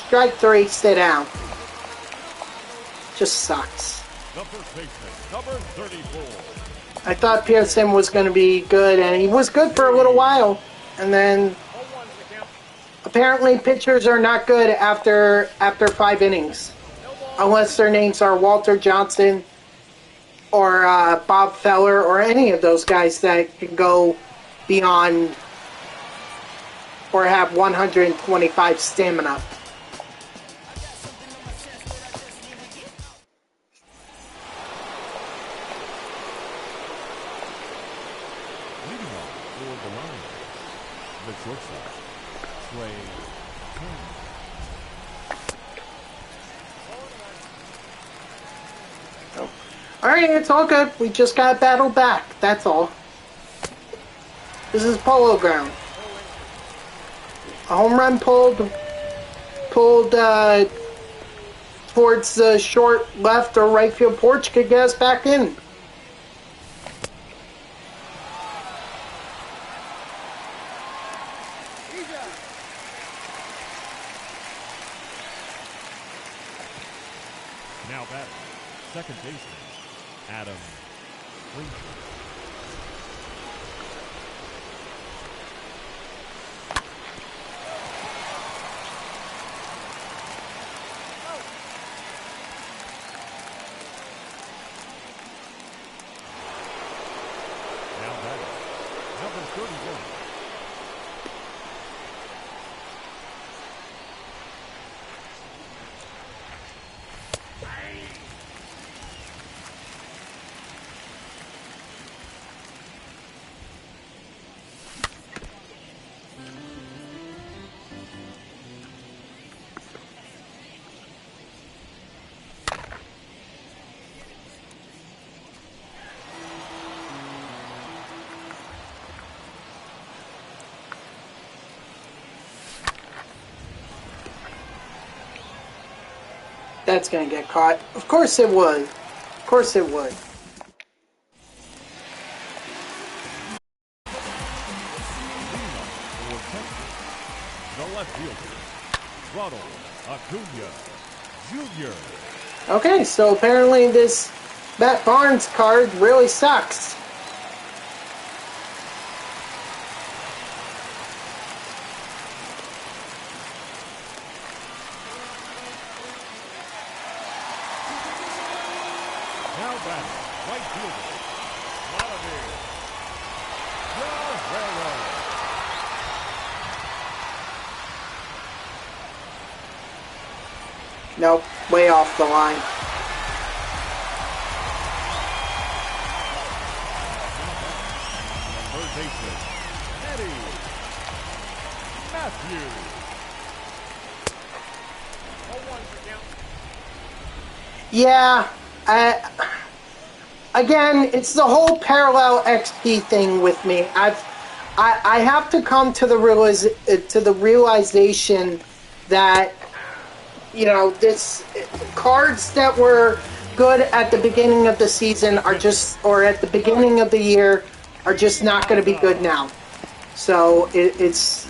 A: strike 3, stay down. Just sucks.
B: The first baseman, number 34.
A: I thought Pearson was going to be good, and he was good for a little while, and then apparently pitchers are not good after 5 innings, unless their names are Walter Johnson or Bob Feller or any of those guys that can go beyond or have 125 stamina.
B: Leading off for the Lions, the shortstop, Trey Turner.
A: Alright, it's all good. We just got battled back. That's all. This is Polo Ground. A home run pulled towards the short left or right field porch could get us back in.
B: Now batting, second baseman, Adam Winter. Now batting, number 31.
A: That's gonna get caught. Of course it would. Of course it would.
B: Leading off for Texas, the left fielder, Ronald Acuna Jr.
A: Okay, so apparently this Matt Barnes card really sucks.
B: Now batting, right fielder, Vladimir Guerrero.
A: Nope, way off the line.
B: Third baseman, Eddie Matthews.
C: 0-1 for count.
A: Yeah, again, it's the whole parallel XP thing with me. I have to come to the realization that, you know, this cards that were good at the beginning of the season are just, or at the beginning of the year, are just not going to be good now. So it's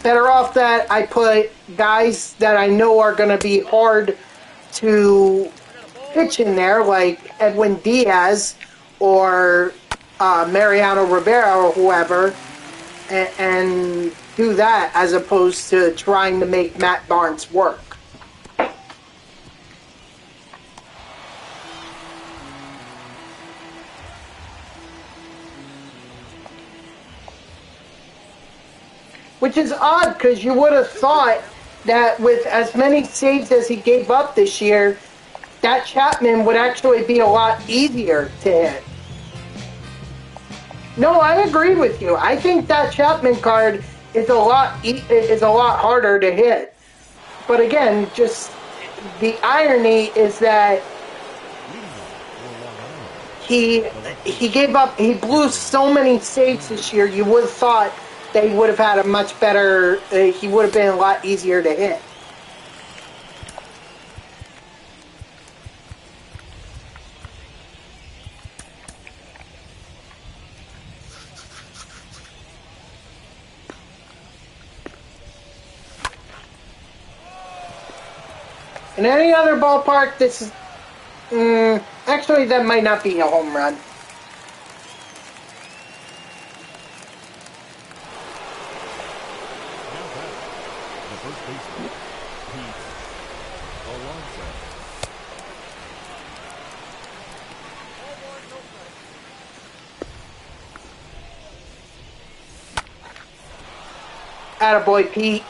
A: better off that I put guys that I know are going to be hard to pitch in there, like Edwin Diaz or Mariano Rivera or whoever, and do that as opposed to trying to make Matt Barnes work. Which is odd, because you would have thought that with as many saves as he gave up this year, that Chapman would actually be a lot easier to hit. No, I agree with you. I think that Chapman card is a lot harder to hit. But again, just the irony is that he blew so many saves this year. You would have thought they would have had a much better. He would have been a lot easier to hit. In any other ballpark, this is... actually, that might not be a home run.
B: Now batting, the first baseman, Pete Alonso.
A: Attaboy, Pete.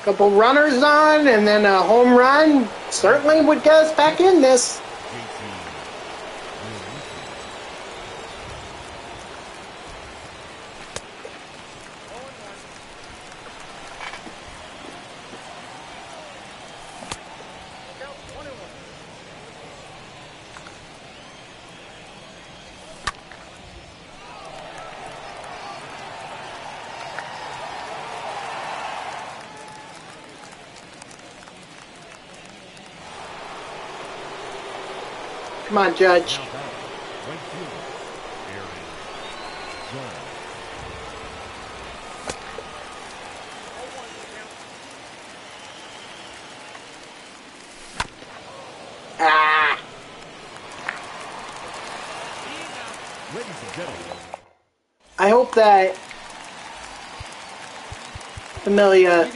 A: Couple runners on, and then a home run certainly would get us back in this. Come on, Judge. Ah. I hope that Familia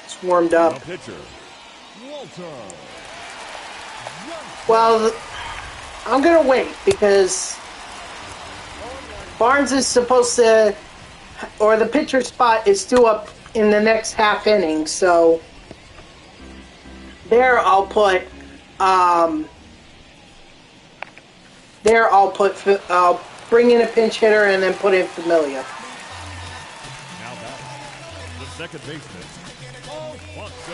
A: is warmed up. Well, I'm going to wait because Barnes is supposed to, or the pitcher spot is still up in the next half inning, so I'll bring in a pinch hitter and then put in Familia.
B: Now that the second baseman, Alfonso.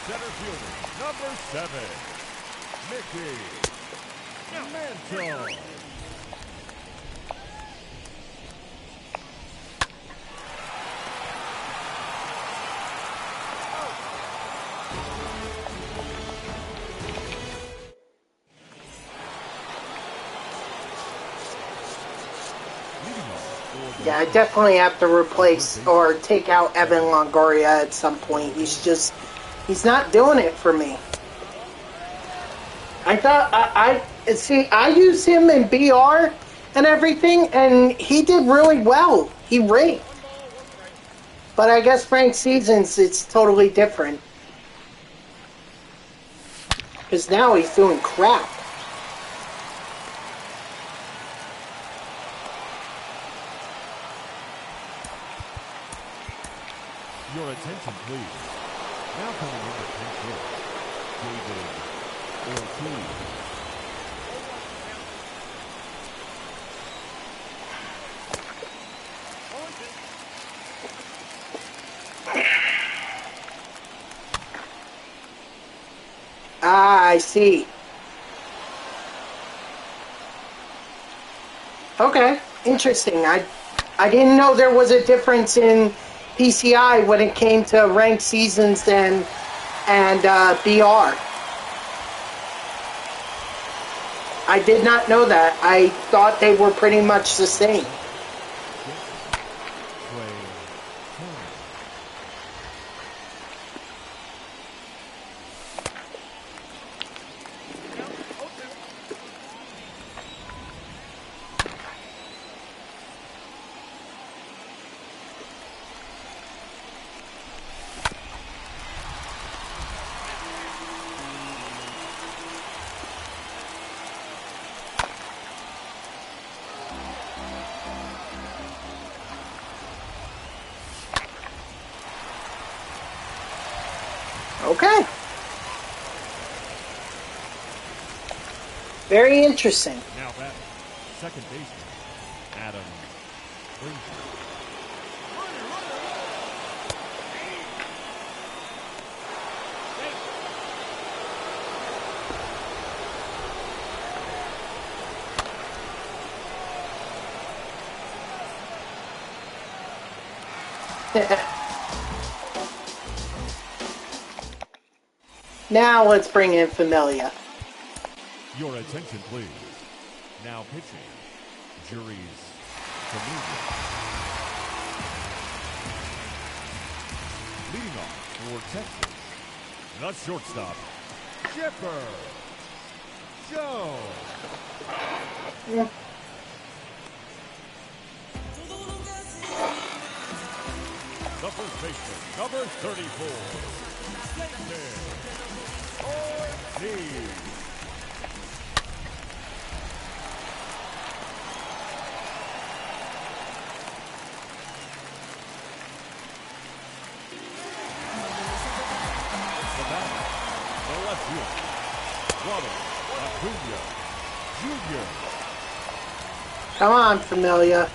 B: Center fielder, number 7, Mickey Mantle.
A: Yeah, I definitely have to replace or take out Evan Longoria at some point. He's not doing it for me. I thought I used him in BR and everything, and he did really well. He raked. But I guess Frank Seasons, it's totally different. Because now he's doing crap.
B: Your attention, please. Now coming in the pinch hit, David Ortiz.
A: Ah, I see. Okay, interesting. I didn't know there was a difference in PCI when it came to ranked seasons and BR. I did not know that. I thought they were pretty much the same. Okay. Very interesting.
B: Now back, second baseman, Adam Frazier.
A: Now let's bring in Familia.
B: Your attention, please. Now pitching, Juries Familia. Leading off for Texas, the shortstop, Chipper Jones. the first baseman, number 34, Ortiz. The batter, the left fielder, Robert Acuna Jr.
A: Come on, Familia.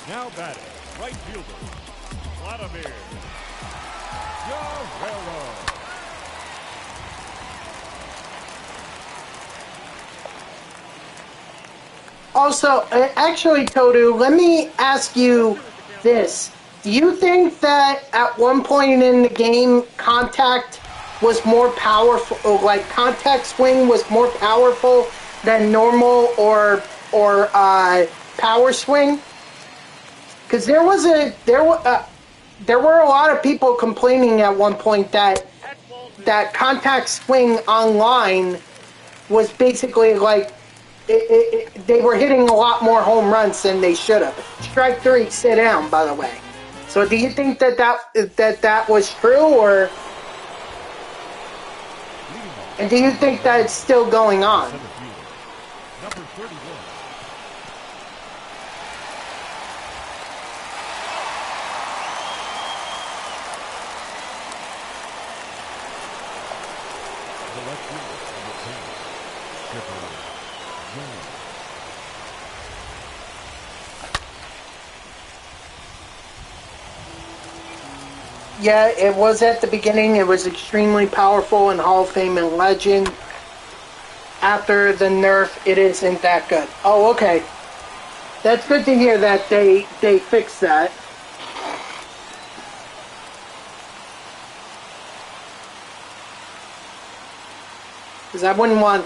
B: Now batting, right fielder, Vladimir Guerrero.
A: Also, actually, Todu, let me ask you this. Do you think that at one point in the game, contact was more powerful, or like contact swing was more powerful than normal or power swing? Because there were a lot of people complaining at one point that contact swing online was basically like they were hitting a lot more home runs than they should have. Strike three, sit down. By the way, so do you think that was true, or and do you think that it's still going on?
B: Number 31. The left fielder, number 10, Chipper Jones.
A: Yeah, it was at the beginning. It was extremely powerful and Hall of Fame and legend. After the nerf, it isn't that good. Oh, okay. That's good to hear that they fixed that. Because I wouldn't want,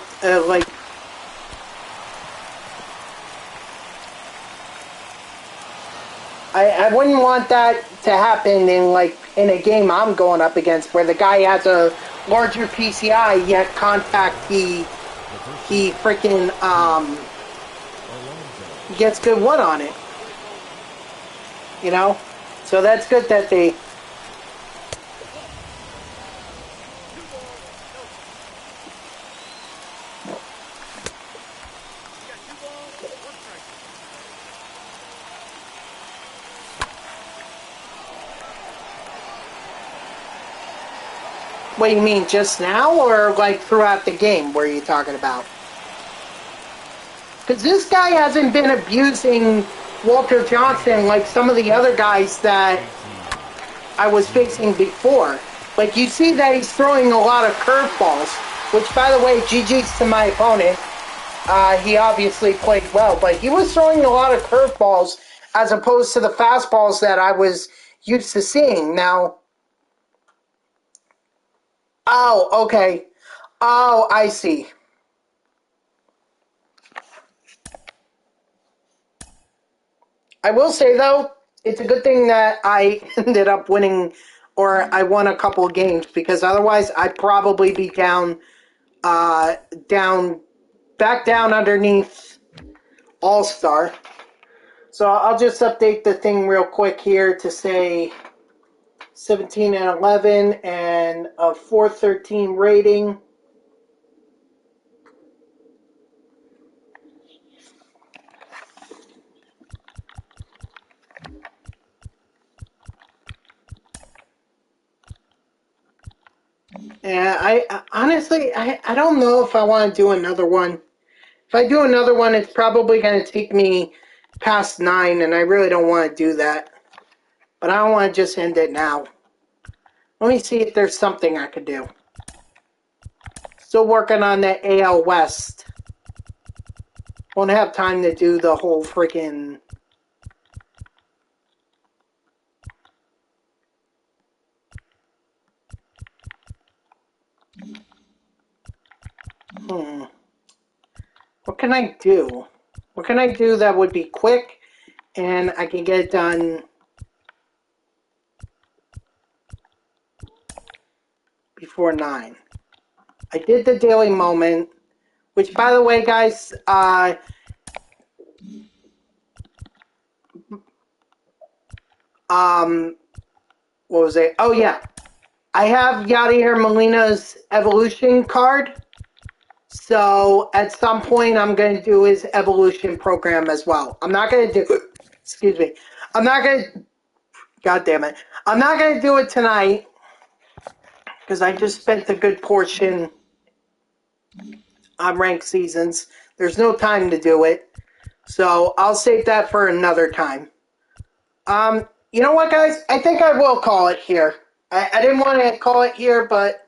A: I wouldn't want that to happen in a game I'm going up against where the guy has a larger PCI yet contact he freaking gets good one on it. You know? So that's good that they What do you mean, just now, or like throughout the game? What are you talking about? Because this guy hasn't been abusing Walter Johnson like some of the other guys that I was facing before. Like, you see that he's throwing a lot of curveballs, which, by the way, GG's to my opponent. He obviously played well, but he was throwing a lot of curveballs as opposed to the fastballs that I was used to seeing. Now, oh, okay. Oh, I see. I will say, though, it's a good thing that I ended up winning, or I won a couple of games, because otherwise I'd probably be back down underneath All-Star. So I'll just update the thing real quick here to say 17-11 and a 413 rating. Yeah, I honestly, I don't know if I want to do another one. If I do another one, it's probably going to take me past 9, and I really don't want to do that. But I don't want to just end it now. Let me see if there's something I could do. Still working on that AL West. Won't have time to do the whole freaking... What can I do? What can I do that would be quick and I can get it done? before 9. I did the daily moment, which, by the way, guys, what was it? Oh, yeah. I have Yadier Molina's evolution card. So at some point, I'm going to do his evolution program as well. I'm not going to do, excuse me. I'm not going to, God damn it. I'm not going to do it tonight because I just spent a good portion on ranked seasons. There's no time to do it. So I'll save that for another time. You know what, guys? I think I will call it here. I didn't want to call it here, but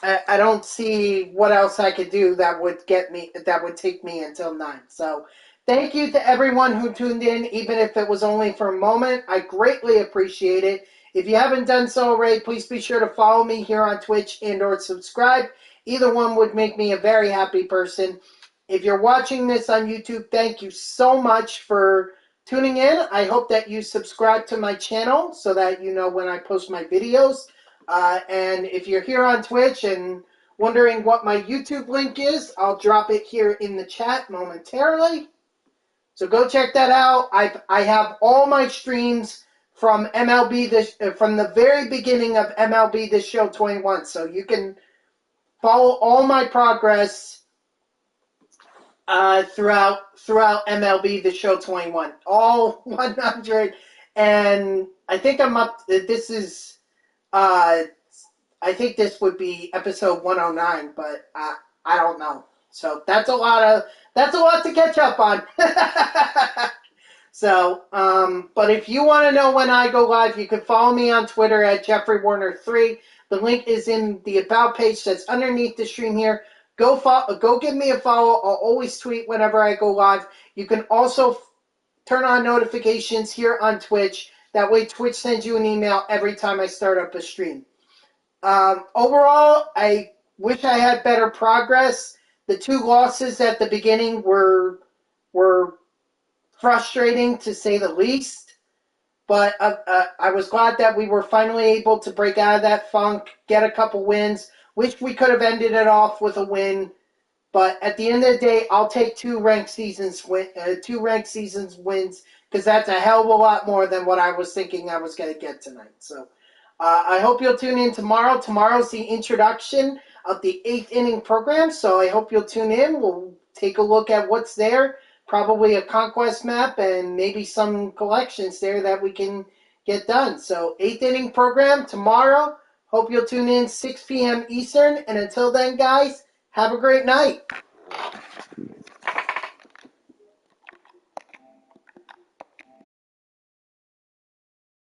A: I don't see what else I could do that would take me until 9. So thank you to everyone who tuned in, even if it was only for a moment. I greatly appreciate it. If you haven't done so already, please be sure to follow me here on Twitch and or subscribe. Either one would make me a very happy person. If you're watching this on YouTube, thank you so much for tuning in. I hope that you subscribe to my channel so that you know when I post my videos. And if you're here on Twitch and wondering what my YouTube link is, I'll drop it here in the chat momentarily. So go check that out. I have all my streams from MLB from the very beginning of MLB The Show 21. So you can follow all my progress throughout MLB The Show 21. All 100, and I think I'm up. This is I think this would be episode 109, but I don't know. So that's a lot to catch up on. So, but if you want to know when I go live, you can follow me on Twitter at JeffreyWarner3. The link is in the About page that's underneath the stream here. Go give me a follow. I'll always tweet whenever I go live. You can also turn on notifications here on Twitch. That way Twitch sends you an email every time I start up a stream. Overall, I wish I had better progress. The 2 losses at the beginning were frustrating, to say the least. But I was glad that we were finally able to break out of that funk, get a couple wins. Wish we could have ended it off with a win. But at the end of the day, I'll take 2 ranked seasons wins, because that's a hell of a lot more than what I was thinking I was going to get tonight. So I hope you'll tune in tomorrow. Tomorrow's the introduction of the 8th inning program, so I hope you'll tune in. We'll take a look at what's there, probably a conquest map and maybe some collections there that we can get done. So 8th inning program tomorrow. Hope you'll tune in 6 p.m. Eastern, and until then, guys, have a great night.